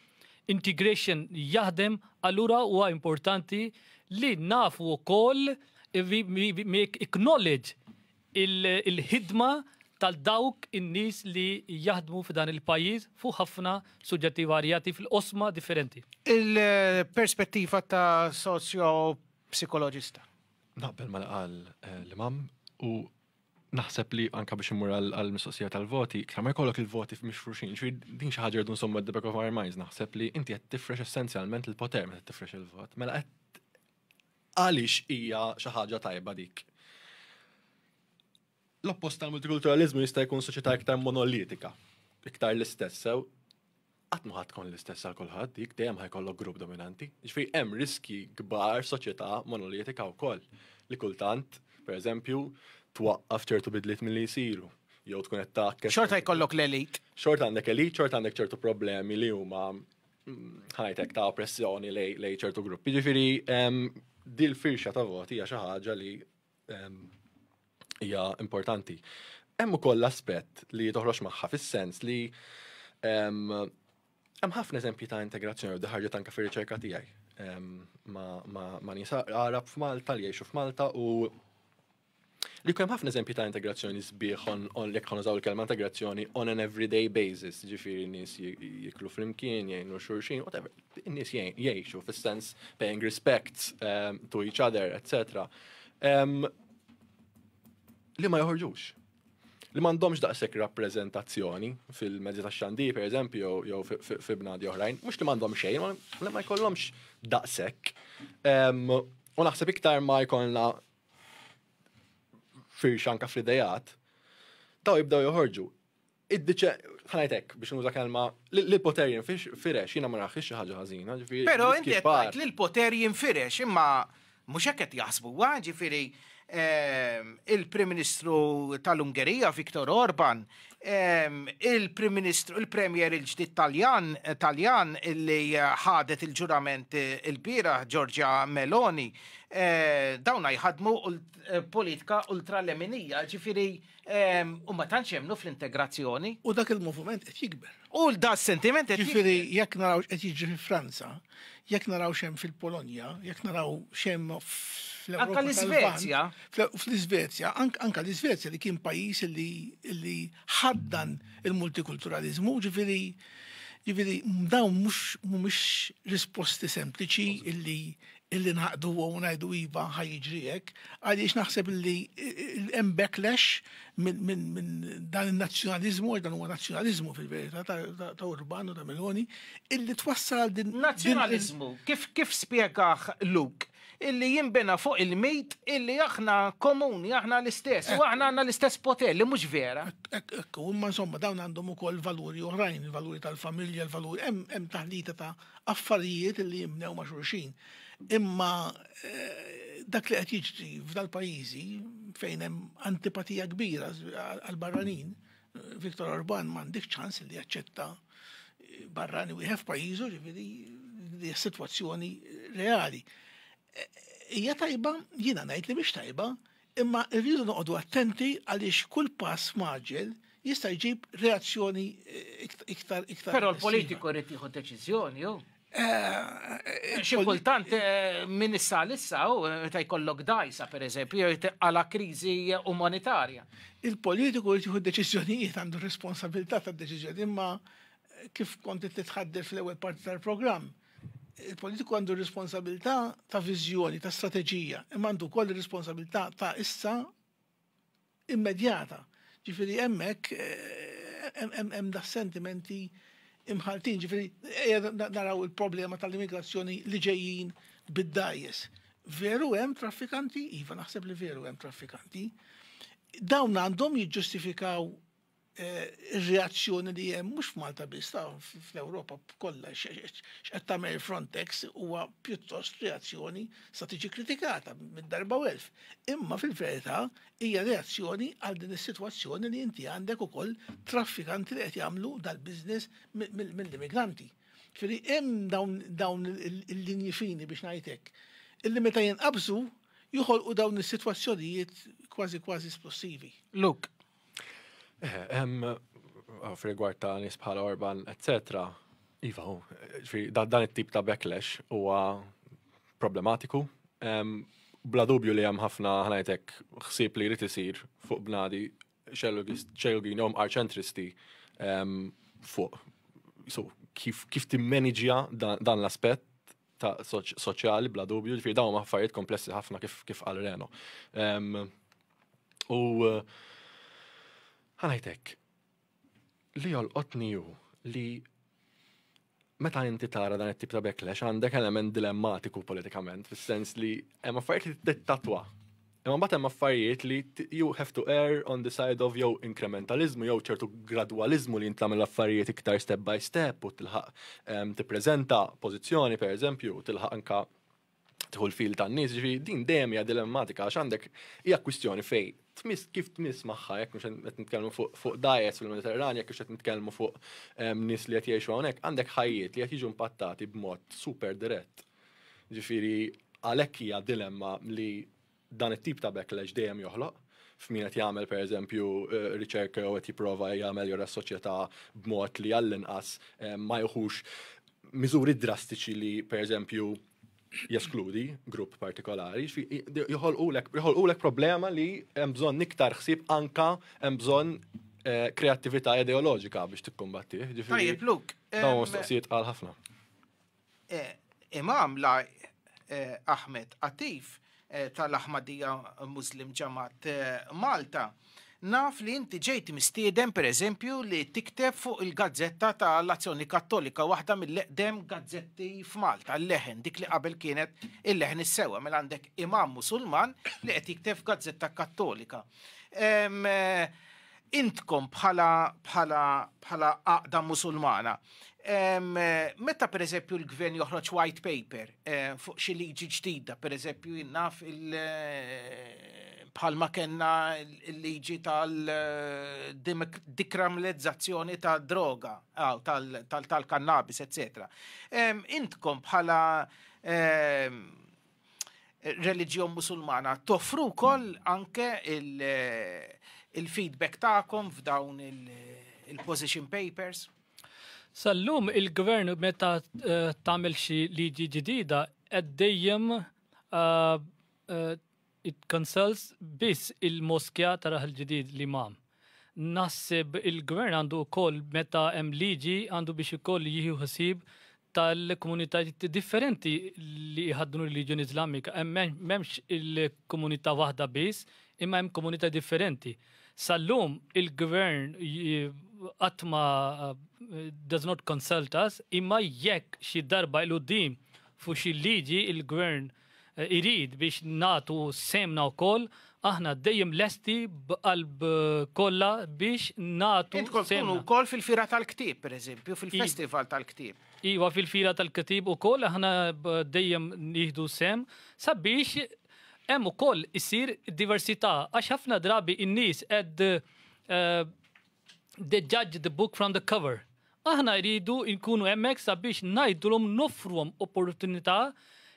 integration jaħdem, allura huwa importanti li nafu wkoll acknowledge il-ħidma tal-dawk in-nies li jaħdmu f'dan il-pajjiż fuq ħafna suġġetti varjati fil-qosma differenti.
Il-perspettiva ta' socio-psikoloġista.
Naqbel ma qal l-imam u naħseb li anka biex imur għal-mistoqsija tal-voti, iktar ma jkollok il-voti f'mix fruxin, din xi ħaġa rdu nsomma d-back of our minds, naħseb li inti qed tifrex essenzjalment il-poter meta tifrex il-vot. Mela qed għaliex hija xi ħaġa tajba dik. L-oppost tal-multikulturalizmu jista' jkun soċjetà iktar monolitika, iktar l-istess sew. Qatt ma tkun l-istess għal kulħadd, dik dejjem ħajkollok grupp dominanti. Ġifieri hemm riski kbar soċjetà monolitika wkoll li kultant, pereżempju, twaqqaf ċertu bidliet milli jsiru. Jew tkun qed takkes.
Xorta jkollok l-elit.
Xorta għandek elit, xorta għandek ċertu problemi li huma ħajtek ta' oppressjoni lej ċertu gruppi. Ġifieri di l-firxa ta' voti hija xi ħaġa li hija importanti. Hemm ukoll l-aspett li toħroġ magħha fis-sens li hemm ħafna eżempji ta' integrazzjoni u ħarġet anke fir-riċerka tiegħi. Ma nisa Arab f'Malta li jgħixu f'Malta u li hemm ħafna eżempji ta' integrazzjoni sbieħ jekk ħanużaw il-kelma integrazzjoni on an everyday basis, ġifieri n-nies jiklu flimkien, jgħinu xulxin, whatever. In-nies jgħixu fis-sens paying respect to each other, etc. Li ma joħorġux. Li m'għandhomx daqshekk rappreżentazzjoni fil-mezzi tax-xandir, pereżempju, jew fi bnadi oħrajn, mhux li m'għandhom xejn, li ma jkollhomx daqshekk. U naħseb iktar ma jkollna firx anka fl-idejat, daw jibdaw joħorġu. Ħanajtek biex nuża kelma l-poter jinfirex, jiena ma naħħix xi ħaġa ħażina.
Però inti qed tgħid li l-poter jinfirex, imma mhux hekk qed jaħsbuha, ġifieri il-Prim Ministru tal-Ungerija, Viktor Orban, il-Prim Ministru, il-Premier il-ġdid Taljan illi ħadet il-ġurament il-bira, Giorgia Meloni, dawna jħadmu politika ultraleminija, ġifiri, u ma tantx jemnu fl-integrazzjoni.
U dak il-movement qed jikber.
U da sentiment qed
Ġifieri jekk naraw qed jiġri fi Franza, jekk naraw xem fil-Polonja, jekk naraw xem
anka l-Iżvezja.
Fl-Iżvezja, anka l-Iżvezja li kien pajjiż li ħaddan il-multikulturalizmu, ġifieri dawn mhumiex risposti sempliċi illi naqdu u ngħidu iva ħajjiġri hekk, għaliex naħseb li hemm backlash minn dan in-nazzjonaliżmu, dan huwa nazzjonaliżmu fil-verità ta' Urban u ta' Meloni, illi twassal din.
Nazzjonaliżmu, kif spjegah Luke? Illi jimbena fuq il-mejt illi aħna komuni, aħna l-istess, u aħna għandna l-istess poter li mhux vera.
Ekku, imma insomma dawn għandhom ukoll valuri oħrajn, il-valuri tal-familja, il-valuri hemm taħlita ta' affarijiet illi jimnew ma' xulxin. Imma dak li qed jiġri f'dal pajjiżi fejn hemm antipatija kbira għall-barranin, Viktor Orban m'għandix ċans li jaċċetta barrani wieħed f'pajjiżu, ġifieri hija sitwazzjoni reali. Hija tajba, jiena ngħid li mhix tajba, imma rridu noqogħdu attenti għaliex kull pass maġel jista' jġib reazzjoni iktar.
Però l-politiku rrid jieħu deċiżjoni, jew. Xi kultant min issa issa ta' jkollok dajsa pereżempju għala kriżi umanitarja.
Il-politiku rrid jieħu deċiżjonijiet għandu responsabilità tad-deċiżjoni, imma kif kont titħadder fl-ewwel parti tal-programm. Il-politiku għandu responsabilità ta' viżjoni, ta' strateġija, imma għandu wkoll responsabilità ta' issa immedjata. Ġifieri hemmhekk hemm da' sentimenti imħaltin, ġifieri naraw il-problema tal-immigrazzjoni li ġejjin bid-dajjes. veru hemm traffikanti, iva naħseb li veru hemm traffikanti, dawn għandhom jiġġustifikaw ir-reazzjoni li hemm mhux f'Malta biss fl-Ewropa kollha x'qed tagħmel Frontex huwa pjuttost reazzjoni sa tiġi kritikata mid-darba u elf. Imma fil-verità hija reazzjoni għal din is-sitwazzjoni li inti għandek ukoll traffikanti li qed jagħmlu dal-business mill-immigranti. Firri hemm dawn il-linji fini biex ngħidlek illi meta jinqabżu joħolqu dawn is-sitwazzjonijiet kważi esplosivi.
Luke.
F'rigward ta' nies bħala Orban, etc. Iva, dan it-tip ta' backlash huwa problematiku. Bla dubju li hemm ħafna ħanajtek ħsieb li jrid isir fuq bnadi xelugin jew arċentristi fuq kif timmanagġja dan l-aspett ta' soċjali bla dubju, ġifieri dawn huma affarijiet komplessi ħafna kif qal Reno. U ħanajtek, li jolqotni ju li meta inti tara dan it-tip ta' backlash għandek element dilemmatiku politikament, fis-sens li hemm affarijiet li tittatwa. Imma mbagħad hemm affarijiet li you have to err on the side of jew incrementalismu jew ċertu gradwalizmu li inti tagħmel affarijiet iktar step by step u tilħaq tippreżenta pożizzjoni pereżempju u tilħaq anka tħu l-fil tan-nies, ġifieri din dejjem hija dilemmatika għax għandek hija kwistjoni fejn kif tmiss magħha jekk mhux qed nitkellmu fuq diets fil-Mediterranja, jekk qed nitkellmu fuq nies li qed jgħixu hawnhekk, għandek ħajjiet li qed jiġu impattati b'mod super dirett. Ġifieri għalhekk hija dilemma li dan it-tip ta' backlash dejjem joħloq f'min qed jagħmel pereżempju riċerka u qed jipprova jagħmel jura s-soċjetà b'mod li għall-inqas ma jħux miżuri drastiċi li pereżempju jeskludi grupp partikolari, joħolqulek problema li hemm bżonn iktar ħsieb anka hemm bżonn kreattività ideoloġika biex tikkumbattih.
Tajjeb, Luke.
Dawn mistoqsijiet qal ħafna.
Imam Ahmed Atif tal-Ahmadija Muslim Ġamat Malta, naf li inti ġejti mistieden pereżempju li tikteb fuq il-gazzetta tal-Azzjoni Kattolika, waħda mill-eqdem gazzetti f'Malta, l-Leħen, dik li qabel kienet il-Leħen is-sewwa, mela għandek imam Musulman li qed jikteb f'gazzetta Kattolika. Intkom bħala għaqda Musulmana, meta pereżempju l-gvern joħroġ white paper fuq xi liġi ġdida, pereżempju jinnaf bħalma kellna l-liġi tal-dekriminalizzazzjoni ta' droga, tal-kannabis, etc. Intkom bħala reliġjon Musulmana toffru wkoll anke il-feedback tagħkom f'dawn il-position papers?
Sallum il-gvern meta tagħmel xi liġi ġdida qed dejjem it consults biss il-moskja taraħ il-ġdid l-imam. Naħseb il-gvern għandu wkoll meta hemm liġi għandu biex ukoll jieħu ħsieb tal-komunitajiet differenti li jħaddnu r-reliġjoni Iżlamika. M'hemmx il-komunità waħda biss, imma hemm komunità differenti. Sallum il-gvern qatt ma does not consult us, imma jekk xi darba il-qudiem fuq xi liġi il-gvern irid biex natu semna wkoll, aħna dejjem lesti b'qalb kollha biex natu semna.
Intkom tkunu wkoll fil-fira tal-ktieb, pereżempju, fil-festival tal-ktieb.
Iva fil-fira tal-ktieb ukoll aħna dejjem nieħdu sem sabiex hemm ukoll isir diversità għax ħafna drabi in-nies qed they judge the book from the cover. Aħna jridu nkunu hemmhekk sabiex ngħidulhom nofruhom opportunità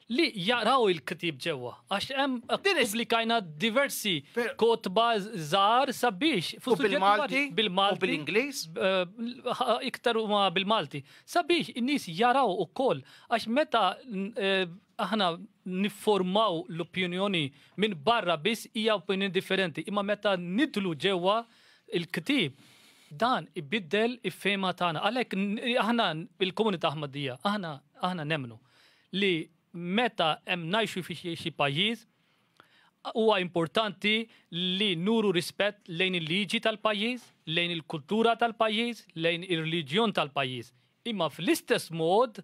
li jaraw il-kitib ġewwa. Għax hemm pubblikajna diversi kotba żgħar sabiex
bil-Malti
u
bil-Ingliż
iktar huma bil-Malti. Sabiex in-nies jaraw ukoll għax meta aħna nifformaw l-opinjoni minn barra biss hija opinjoni differenti, imma meta nidlu ġewwa il-kitib dan ibiddel il-fema tagħna. Għalhekk aħna il-komunità Ahmadija aħna nemnu li meta hemm ngħixu fi xi pajjiż huwa importanti li nuru rispett lejn il-liġi tal-pajjiż, lejn il-kultura tal-pajjiż, lejn ir-reliġjon tal-pajjiż. Imma fl-istess mod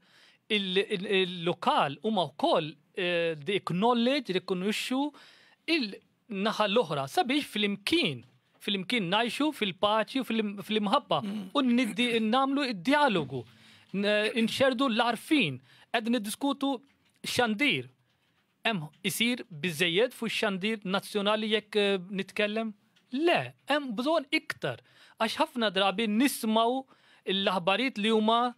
il-lokal huma wkoll di acknowledge, rikonoxxu il-naħa l-oħra sabiex fil-imkien najxu fil-paċi u fil-imħabba u namlu id-dialogu, nxerdu l-arfin, qed niddiskutu xandir. Hemm isir biżejjed fuq xandir nazzjonali jekk nitkellem? Le, hemm bżonn iktar għax ħafna drabi nismaw l-aħbarijiet li huma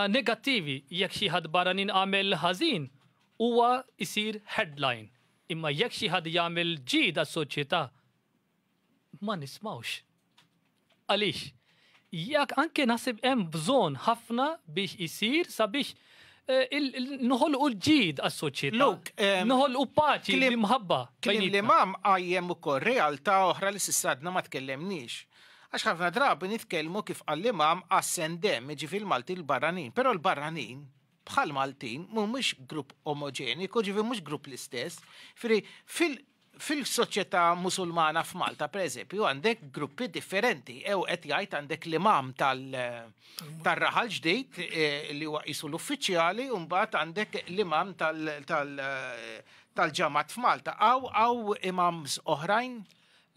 negattivi jekk xi ħadd barranin għamel ħażin huwa isir headline. Imma jekk xi ħadd jagħmel ġid għas-soċjetà ma nismawx. Għaliex? Jekk anke naħseb hemm bżonn ħafna biex isir sabiex noħolqu l-ġid għas-soċjetà. Noħolqu paċi l-imħabba.
Kien l-imam għajjem ukoll realtà oħra li s'issadna ma tkellemniex. Għax ħafna drabi nitkellmu kif għall-imam għas-sendem, ġifi l-Malti l-barranin. Però l-barranin bħal Maltin mhumiex grupp omogeniku, ġifi mhux grupp l-istess. Fil-soċjetà musulmana f'Malta, pereżempju, għandek gruppi differenti. Ew qed jgħid għandek l-imam tar-raħal ġdid li huwa qisu l-uffiċjali u mbagħad għandek l-imam tal-ġamat f'Malta. Aw imams oħrajn?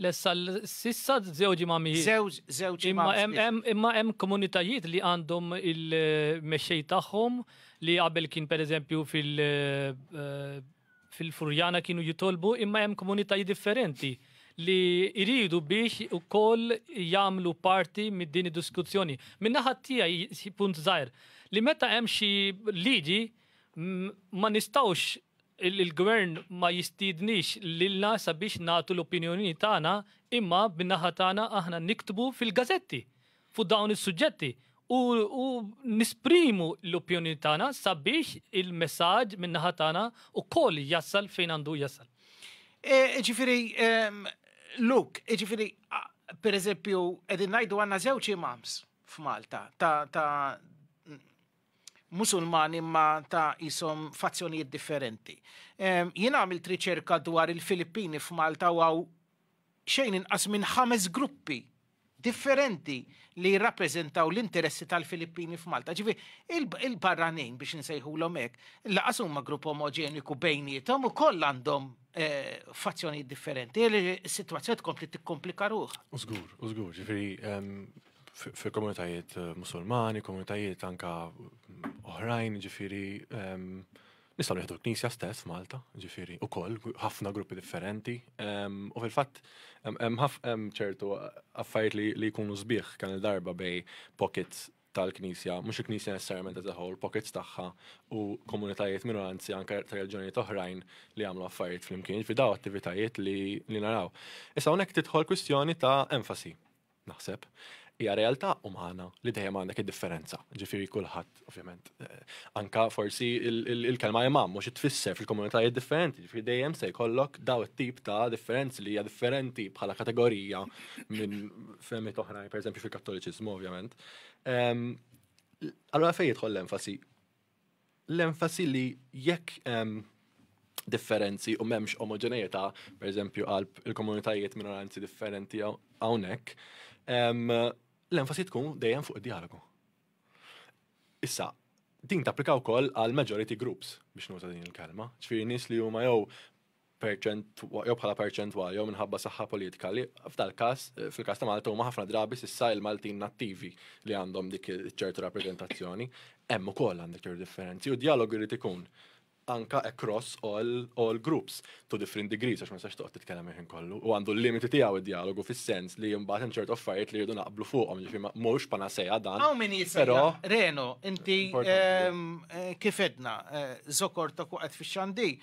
Lessa sissa żewġ imami.
Żewġ imams.
Imma hemm komunitajiet li għandhom il-mexxej tagħhom li qabel kien pereżempju fil-Furjana kienu jitolbu, imma hemm komunitajiet differenti li jridu biex ukoll jagħmlu parti mid din id-diskussjoni. Min-naħa tiegħi punt żgħir li meta hemm xi liġi ma nistgħux il-gvern ma jistidnix lilna sabiex nagħtu l-opinjoni tagħna, imma bin-naħa tagħna aħna niktbu fil-gazetti fuq dawn is-suġġetti u nisprimu l-opinjoni tagħna sabiex il-messaġġ min-naħa tagħna ukoll jassal fejn għandu jassal.
Ġifieri, Luke, ġifieri, pereżempju, qegħdin ngħidu għandna żewġ imams f'Malta ta' Musulmani imma ta' jisom fazzjonijiet differenti. Jien għamilt riċerka dwar il-Filippini f'Malta u għaw xejn inqas minn 5 gruppi differenti li jirrappreżentaw l-interessi tal-Filippini f'Malta. Ġifi, il-barranin biex nsejħulhom hekk, laqas huma grupp omogeniku bejniethom ukoll għandhom fazzjonijiet differenti. Is-sitwazzjoni tkompli tikkomplika ruħha.
Użgur, ġifieri fil-komunitajiet musulmani, komunitajiet anka oħrajn, ġifiri, nistgħu nieħdu l-Knisja stess f'Malta, ġifiri, ukoll ħafna gruppi differenti. U fil-fatt hemm ċertu affarijiet li jkunu sbieħ kan il-darba bej pockets tal-Knisja, mhux il-Knisja necessarjament as a whole, pockets tagħha u komunitajiet minoranzi anke ta' reliġjonijiet oħrajn li għamlu affarijiet flimkien, ġifieri daw attivitajiet li naraw. Issa hawnhekk tidħol kwistjoni ta' enfasi, naħseb. Hija realtà umana li dejjem għandek id-differenza. Ġifieri kulħadd, ovvjament. Anka forsi il-kelma imam mhux tfisser fil-komunitajiet differenti, ġifieri dejjem se jkollok daw it-tip ta' differenzi li hija differenti bħala kategorija minn fehmiet oħrajn, pereżempju fil-Kattoliċiżmu, ovvjament. Allura fejn jidħol l-enfasi? L-enfasi li jekk differenzi u m'hemmx omoġenejità, pereżempju għal il-komunitajiet minoranzi differenti hawnhekk, l-enfasi tkun dejjem fuq id-dialogu. Issa, din tapplika wkoll għal majority groups biex nuża din il-kelma. Ġifieri nies li huma jew bħala perċentwal jew minħabba saħħa politika li f'dal-każ, fil-każ ta' Malta huma ħafna drabi s'issa il-Maltin nattivi li għandhom dik ċertu rappreżentazzjoni, hemm ukoll għandek ċertu differenzi u dialogu jrid ikun anka across all groups to different degrees, għax ma sax toqgħod titkellem il-ħin kollu. U għandu l-limiti tiegħu id-dialogu fis-sens li mbagħad hemm ċertu affarijiet li jridu naqblu fuqhom, ġifieri mhux panasejja dan.
Hawn min jisejja, Reno, inti kif edna, żokor ta' qed fix-xandi.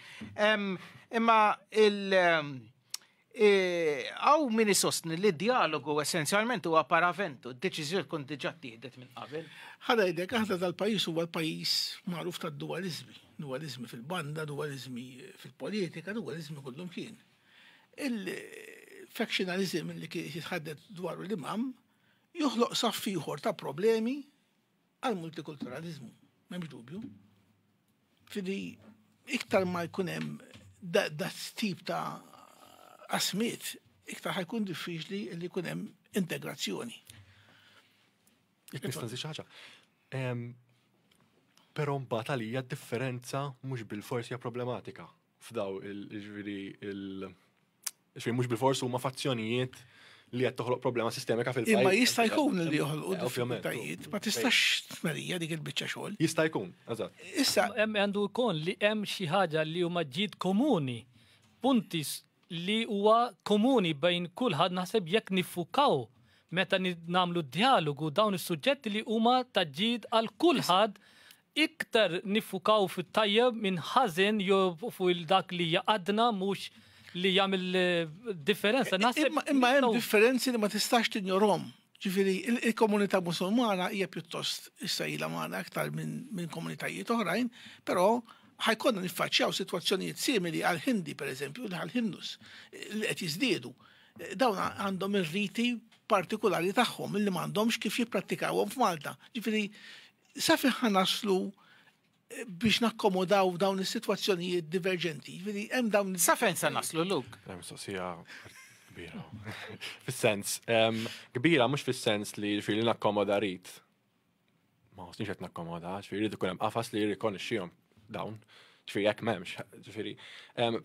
Imma għaw min isostni li d-dialogu essenzjalment huwa paraventu, d-deċiżjoni tkun diġà tieħdet minn qabel.
Ħadajdek aħna tal-pajjiż huwa l-pajjiż magħruf tad-dualizmi. Dualizmi fil-banda, dualizmi fil-politika, dualizmi kullum kien. Il-factionalizm li kien jitħaddet dwar l-imam joħloq saff ieħor ta' problemi għal multikulturalizmu, m'hemmx dubju. Fidi iktar ma jkun hemm da tip ta' asmiet, iktar ħajkun diffiċli li jkun hemm integrazzjoni.
Nista' nżid xi ħaġa. Però mbagħad għalija differenza mhux bil-forsi hija problematika f'daw il-ġifieri mhux bil-forsi huma fazzjonijiet li qed toħloq problema sistemika fil-pajjiż.
Imma jista' jkun li joħolqu diffikultajiet, ma tistax tmerija dik il-biċċa xogħol.
Jista' jkun, eżatt.
Issa
għandu jkun li hemm xi ħaġa li huma ġid komuni, punti li huwa komuni bejn kulħadd naħseb jekk nifukaw meta nagħmlu dialogu dawn is-suġġetti li huma ta' ġid għal kulħadd iktar nifukaw fit-tajjeb minn ħażin jew fuq dak li jaqadna mhux li jagħmel differenza.
Imma hemm differenzi li ma tistax tinjorhom. Ġifieri il-komunità Musulmana hija pjuttost issa ilha magħna aktar minn komunitajiet oħrajn, però ħajkonna niffaċċjaw sitwazzjonijiet simili għal-Hindi pereżempju, għal-Hindus li qed jiżdiedu. Dawn għandhom ir-riti partikolari tagħhom li m'għandhomx kif jipprattikawhom f'Malta. Ġifieri sa fejn ħanaslu biex nakkomodaw dawn is-sitwazzjonijiet diverġenti. Ġifieri hemm dawn.
Sa fejn se naslu, Luke?
Mistoqsija kbira. Fis-sens, kbira mhux fis-sens li ġifieri nakkomoda rid. Ma ħossniex qed nakkomoda, ġifieri jrid ikun hemm qafas li jirrikonoxxihom dawn. Ġifieri hekk m'hemmx, ġifieri.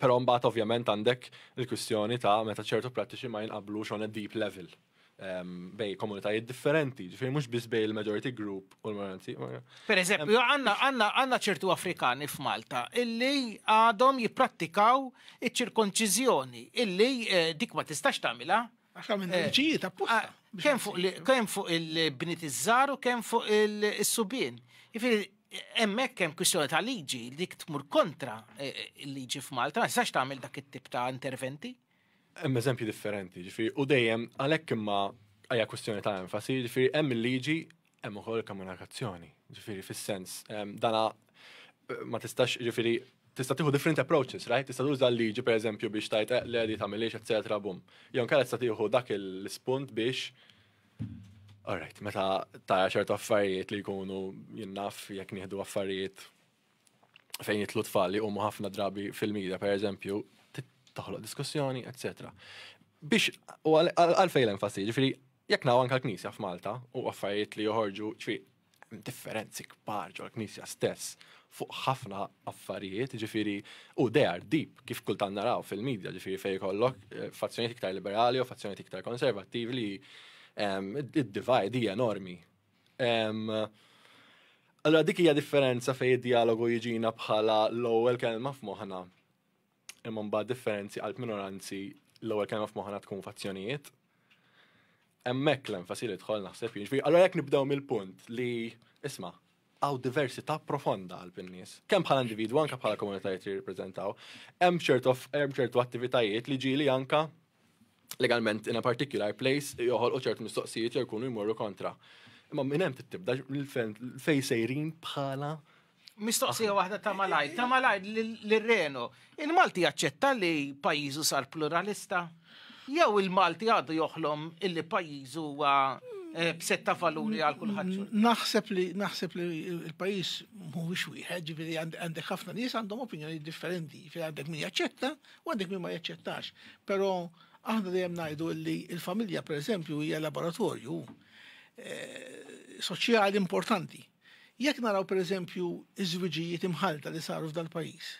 Però mbagħad ovvjament għandek il-kwistjoni ta' meta ċertu prattiċi ma jinqablux on a deep level. Bej komunitajiet differenti, ġifieri mhux biss bej il-majority group u l-minoranzi.
Per eżempju, għandna ċertu Afrikani f'Malta illi għadhom jipprattikaw iċ-ċirkonċiżjoni illi dik ma tistax tagħmilha.
Għaxa minn il-ġijiet apposta.
Kemm fuq il-bniet iż-żar u kemm fuq il-subien. Jifieri hemmhekk hemm kwistjoni ta' liġi li dik tmur kontra il-liġi f'Malta, ma tistax tagħmel dak it-tip ta' interventi.
Hemm eżempji differenti, ġifieri, u dejjem għalhekk imma hija kwestjoni ta' enfasi, ġifieri hemm il-liġi hemm ukoll komunikazzjoni. Ġifieri fis-sens dana ma tistax ġifieri tista' tieħu different approaches, right? Tista' tuża l-liġi pereżempju biex tajt li għedi tagħmilx eċetera bum. Jew kellha tista' tieħu dak l-ispunt biex alright, meta ta' ċertu affarijiet li jkunu jinnaf jekk nieħdu affarijiet fejn jitlu tfal li huma ħafna drabi fil-medja pereżempju taħloq diskussjoni, etc. Biex, u għalfejn l-enfasi, ġifieri, jekk naw anke l-Knisja f'Malta u affarijiet li joħorġu, ġifieri, differenzi kbar ġol l-Knisja stess fuq ħafna affarijiet, ġifieri, u they are deep, kif kultant naraw fil-medja, ġifieri fejn jkollok fazzjonijiet iktar liberali u fazzjonijiet iktar konservattivi li id-divide hija enormi. Allora dik hija differenza fejn id-dialogu jiġina bħala l-ewwel kelma f'moħħna. Imma mbagħad differenzi għal minoranzi l-ewwel kelma f'moħħna tkun fazzjonijiet. Hemmhekk l-enfasi li dħol naħseb jiġri. Allura jekk nibdew mill-punt li isma' hawn diversità profonda għal bin-nies. Kemm bħala individwu anke bħala komunitajiet li jirrappreżentaw, hemm ċertu attivitajiet li ġieli anke legalment in a particular place joħolqu ċertu mistoqsijiet jew jkunu jmorru kontra. Imma minn hemm tibda fejn sejrin bħala
Mistoqsija waħda ta' malaj l-Reno. Il-Malti jaċċetta li pajjiżu sar pluralista? Jew il-Malti għadu joħlom illi pajjiżu huwa b'setta valuri għal kulħadd?
Naħseb li il-pajjiż mhuwiex wieħed, ġifieri għandek ħafna nies għandhom opinjoni differenti, ġifieri għandek min jaċċetta u għandek min ma jaċċettax. Però aħna dejjem ngħidu li l-familja pereżempju hija laboratorju soċjali importanti. Jekk naraw pereżempju iż-żwiġijiet imħalta li saru f'dal pajjiż,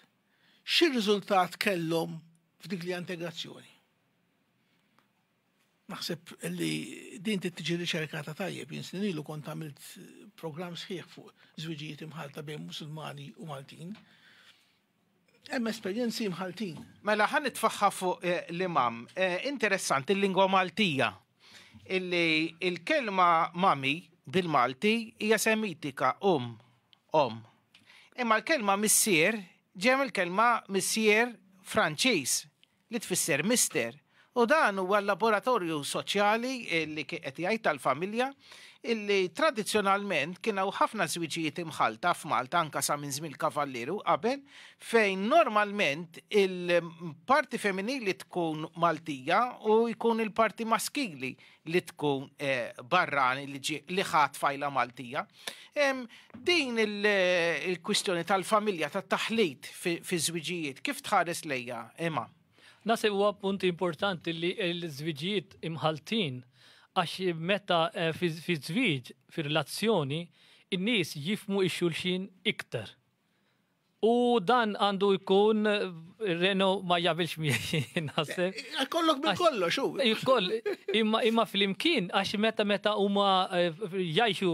xi riżultat kellhom f'dik li integrazzjoni? Naħseb li din tiġi riċerkata tajjeb, jien ilu kont għamilt programm sħiħ fuq żwiġijiet imħalta bejn Musulmani u Maltin. Hemm esperjenzi mħaltin.
Mela ħan nitfaħħa fuq l-imam. Interessanti il-lingwa Maltija. Illi il-kelma mami bil-Malti hija semitika om. Imma l-kelma missier ġem il-kelma missier Franċiż li tfisser mister. U dan huwa l-laboratorju soċjali li qed jgħid tal-familja illi tradizzjonalment kienu ħafna żwiġijiet imħalta f'Malta anke sa minn żmien Kavalleru qabel fejn normalment il-parti femminili tkun Maltija u jkun il-parti maskili li tkun barrani li ħadd fajla Maltija. Din il-kwistjoni tal-familja tat-taħlit fi żwiġijiet kif tħares lejha Emma?
Nasib huwa punt importanti li l-żwiġijiet imħaltin għax meta fi żwieġ, fi relazzjoni, in-nies jifmu ix-xulxin iktar. U dan għandu jkun Reno ma jabilx miegħi naħseb.
Kollok bil-kollox,
Koll, imma fl-imkien, għax meta huma jgħixu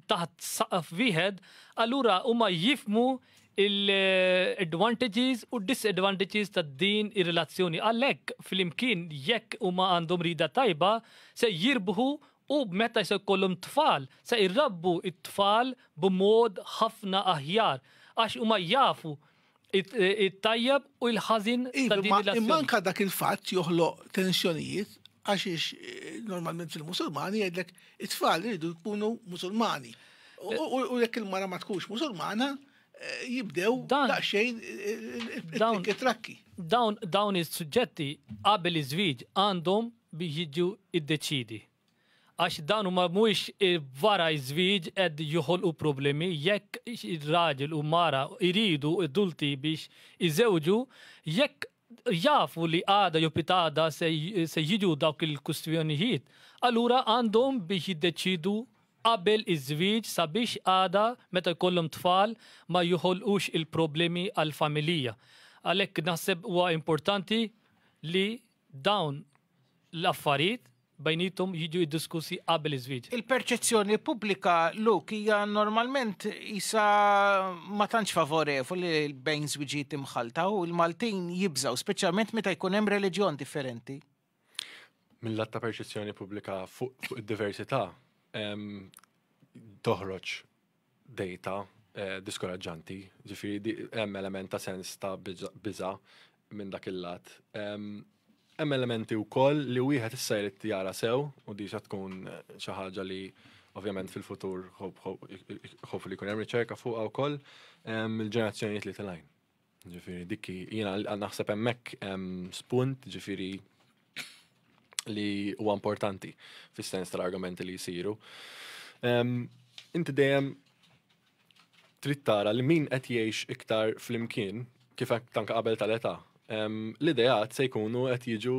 taħt saqaf wieħed, allura huma jifmu il-advantages u disadvantages ta' din ir-relazzjoni. Għalhekk fl-imkien jekk huma għandhom rida tajba se jirbħu u meta se jkollhom tfal se jirrabbu it-tfal b'mod ħafna aħjar għax huma jafu it-tajjeb u l-ħażin ta' din ir-relazzjoni.
Immanka dak il-fatt joħloq tensjonijiet għax normalment fil-Musulmani jgħidlek it-tfal iridu jkunu Musulmani. U jekk il-mara ma tkunx Musulmana jibdew daqsxejn it-trakki.
Dawn is-suġġetti qabel iż-żwieġ għandhom biex jiġu iddeċidi. Għax dawn huma mhuwiex wara iż-żwieġ qed joħolqu problemi jekk ir-raġel u mara jridu adulti biex iżewġu jekk jafu li għada jew pitada se jiġu dawk il-kwistjonijiet, allura għandhom biex jiddeċidu qabel iż-żwieġ sabiex għada meta jkollhom tfal ma joħolqux il-problemi għall-familja. Għalhekk naħseb huwa importanti li dawn l-affarijiet bejnietom jiġu jiddiskussi qabel iż-żwieġ.
Il-perċezzjoni pubblika Luk hija normalment isa ma tantx favorevoli bejn żwieġijiet imħalta u l-Maltin jibżgħu speċjalment meta jkun hemm reliġjon differenti.
Mill-lat ta' perċezzjoni pubblika fuq id-diversità toħroġ data diskoraġġanti, ġifieri hemm element ta' sens ta' biża' minn dak il-lat. Hemm elementi wkoll li wieħed issa jrid jara sew u di se tkun xi ħaġa li ovvjament fil-futur ħofu li jkun hemm riċerka fuqha wkoll il-ġenerazzjonijiet li tilajn. Ġifieri dik jiena naħseb hemmhekk spunt ġifieri li huwa importanti fis-sens tal-argumenti li jsiru. Inti dejjem trid tara li min qed jgħix iktar flimkien kif tanka qabel tal-età. L-idejat se jkunu qed jiġu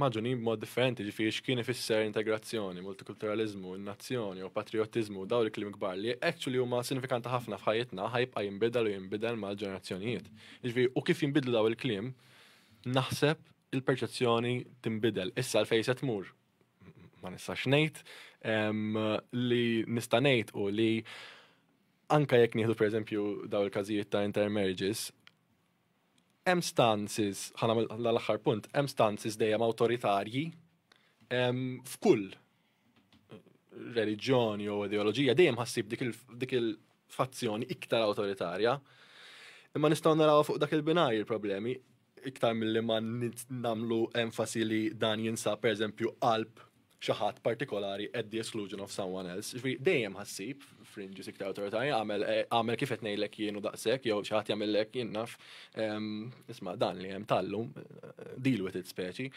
maġuni b'mod differenti, ġifieri x'kien ifisser integrazzjoni, multikulturalizmu, nazzjoni u patriottiżmu dawn il-kliem kbar li actually huma sinifikanti ħafna f'ħajjitna ħajbqa' jinbidel mal-ġenerazzjonijiet. Ġifieri u kif jinbidlu daw il-kliem, naħseb il-perċezzjoni tinbidel. Issa l-fejn se tmur. Ma nistax ngħid li nista' ngħid u li anke jekk nieħdu pereżempju daw il-każijiet ta' intermarriages, hemm stances, l-aħħar punt, hemm stances dejjem awtoritarji f'kull reliġjoni u ideoloġija dejjem ħassib dik il-fazzjoni iktar awtoritarja. Imma nistgħu naraw fuq dak il-binarji il-problemi iktar milli ma nagħmlu enfasi li dan jinsab pereżempju qalb xi ħadd partikolari at the exclusion of someone else. Dejjem ħassib fringes iktar autoritarji għamel kif qed ngħidlek jien u daqshekk jew xi ħadd jagħmellek jien naf. Isma' dan li hemm tallum deal with it speċi.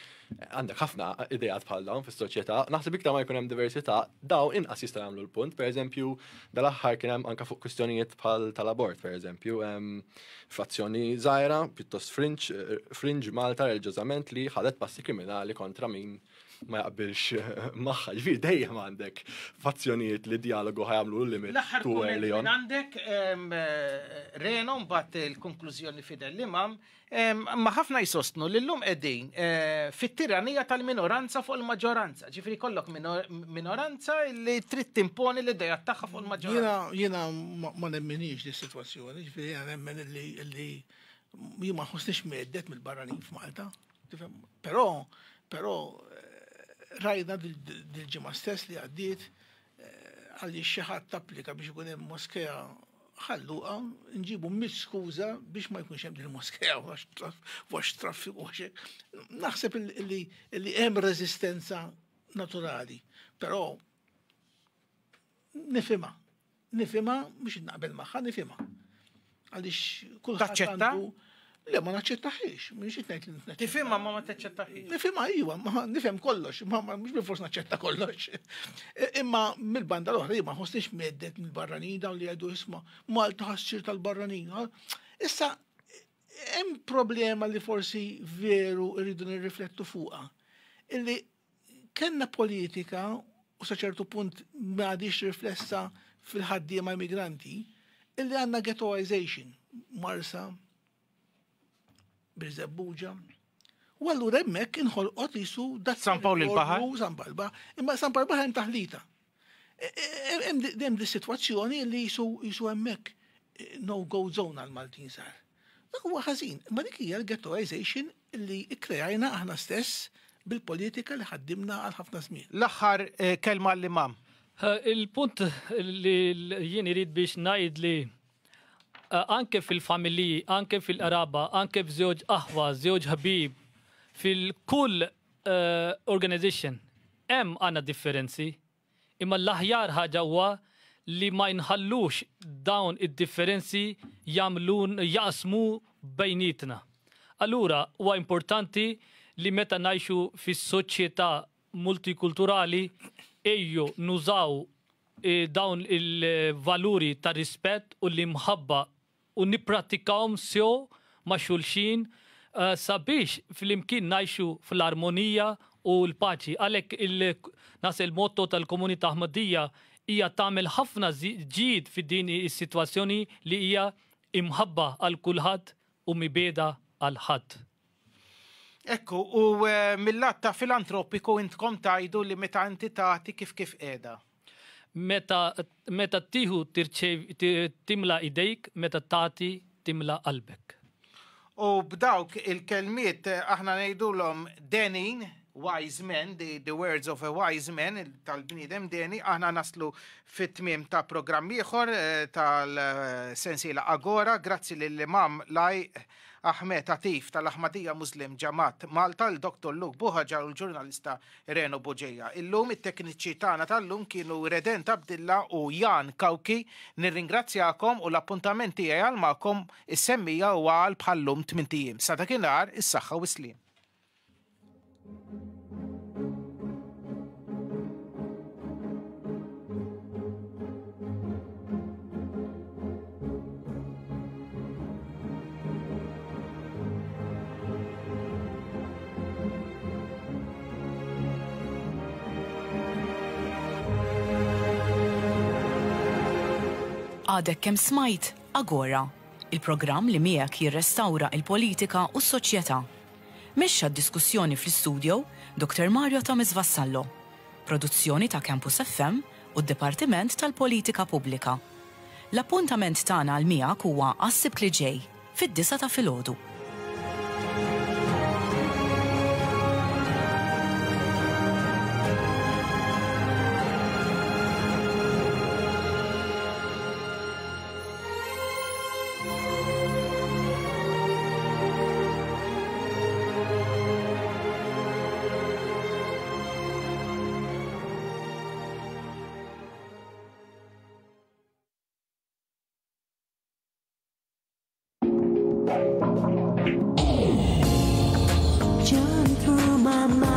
Għandek ħafna idejat bħal dawn fis-soċjetà. Naħseb iktar ma jkun hemm diversità, daw inqas jista' jagħmlu l-punt. Pereżempju, dal-aħħar kien hemm anke fuq kwistjonijiet bħal tal-abort, pereżempju, frazzjoni żgħira pjuttost fringe Malta reliġjożament li ħadet passi kriminali kontra min ma jaqbilx magħha. Ġifieri dejjem għandek fazzjonijiet li dialogu ħajamlu l-limit tu early-on.
Għandek Reno mbagħad il-konklużjoni fidel l-imam ma ħafna jsostnu li llum qegħdin fit-tiranija tal-minoranza fuq il-maġġoranza. Ġifieri kollok minoranza li trid timponi l-idea tagħha fuq il-maġġoranza.
Jiena ma nemminix di situazzjoni, ġifieri jiena nemmen li jien ma ħossniex meddet mill-barranin f'Malta. Però rajna dil-ġimgħa stess li għaddiet għaliex xi ħadd tapplika biex ikun hemm moskeja ħalluqa, nġibu skuża biex ma jkunx hemm din il-moskeja wax traffiku wax. Naħseb li hemm reżistenza naturali, però nifhimha biex naqbel magħha nifhimha. Għaliex kulħadd għandu le ma naċċettaħiex, minn xi ngħid li naċċetta.
Tifhimha ma taċċettaħiex.
Nifhimha iva, ma nifhem kollox, ma mhux bil-fors naċċetta kollox. Imma mill-banda l-oħra ma ħossniex meddet mill-barranin dawn li jgħidu isma' Malta ħassir tal-barranin. Issa hemm problema li forsi veru rridu nirriflettu fuqha. Illi kellna politika u sa ċertu punt m'għadix riflessa fil-ħaddiema immigranti illi għandna ghettoization, Marsa, Birzebbuġa. U allura hemmhekk inħolqot isu
San Pawl il-Baħar.
San Pawl il-Baħar. Imma San Pawl il-Baħar hemm taħlita. Hemm di sitwazzjoni li jisu hemmhekk no-go zone għal-Maltin sar. Dak huwa ħażin, imma dik hija l-ghettoization li kkrejajna aħna stess bil-politika li ħaddimna għal ħafna żmien.
L-aħħar kelma l-imam.
Il-punt li jien irid biex ngħid li anke fil-familji, anke fil-qaraba, anke f'żewġ aħwa, żewġ ħabib, fil-kull organization hemm għandna differenzi, imma l-aħjar ħaġa huwa li ma jinħallux dawn id-differenzi jaqsmu bejnietna. Allura huwa importanti li meta ngħixu fis-soċjetà multikulturali ejju nużaw dawn il-valuri ta' rispett u l-imħabba u nipratikawhom sew ma' xulxin sabiex fil-imkien ngħixu fl-armonija u l-paċi. Għalhekk nas il-motto tal-Komunità Ahmadija hija tagħmel ħafna ġid fid-din is-sitwazzjoni li hija imħabba għal kulħadd u mibeda għal ħadd.
Ekku, u mill-lat ta' filantropiku intkom tajdu li meta inti tagħti kif qiegħda.
Meta tieħu timla idejk, meta tagħti timla qalbek.
U b'dawk il-kelmiet aħna ngħidulhom denin, wise men, the words of a wise man, tal-bniedem deni, aħna naslu fit-tmiem ta' programm ieħor tal-sensiela Agora, grazzi lill-imam Laj Ahmed Atif tal-Ahmadija Muslim Ġamat Malta, l-Dr. Luke Buħaġa u l-ġurnalista Reno Buġeja. Illum it-tekniċi tagħna tal-lum kienu Reden Abdilla u Jan Kawki. Nirringrazzjakom u l-appuntament tiegħi għal magħkom is-semmija u għal bħallum 8 ijiem. Sa dakinhar is-saħħa u s-sliem.
Għadek kemm smajt Agora, il-programm li miegħek jirrestawra il-politika u s-soċjetà. Mexxa d-diskussjoni fl-istudio Dr. Mario Tamez Vassallo, produzzjoni ta' Campus FM u d-Dipartiment tal-Politika Pubblika. L-appuntament tagħna għal miegħek huwa għas-sibt li ġej fid-9 ta' filgħodu.
Journey through my mind.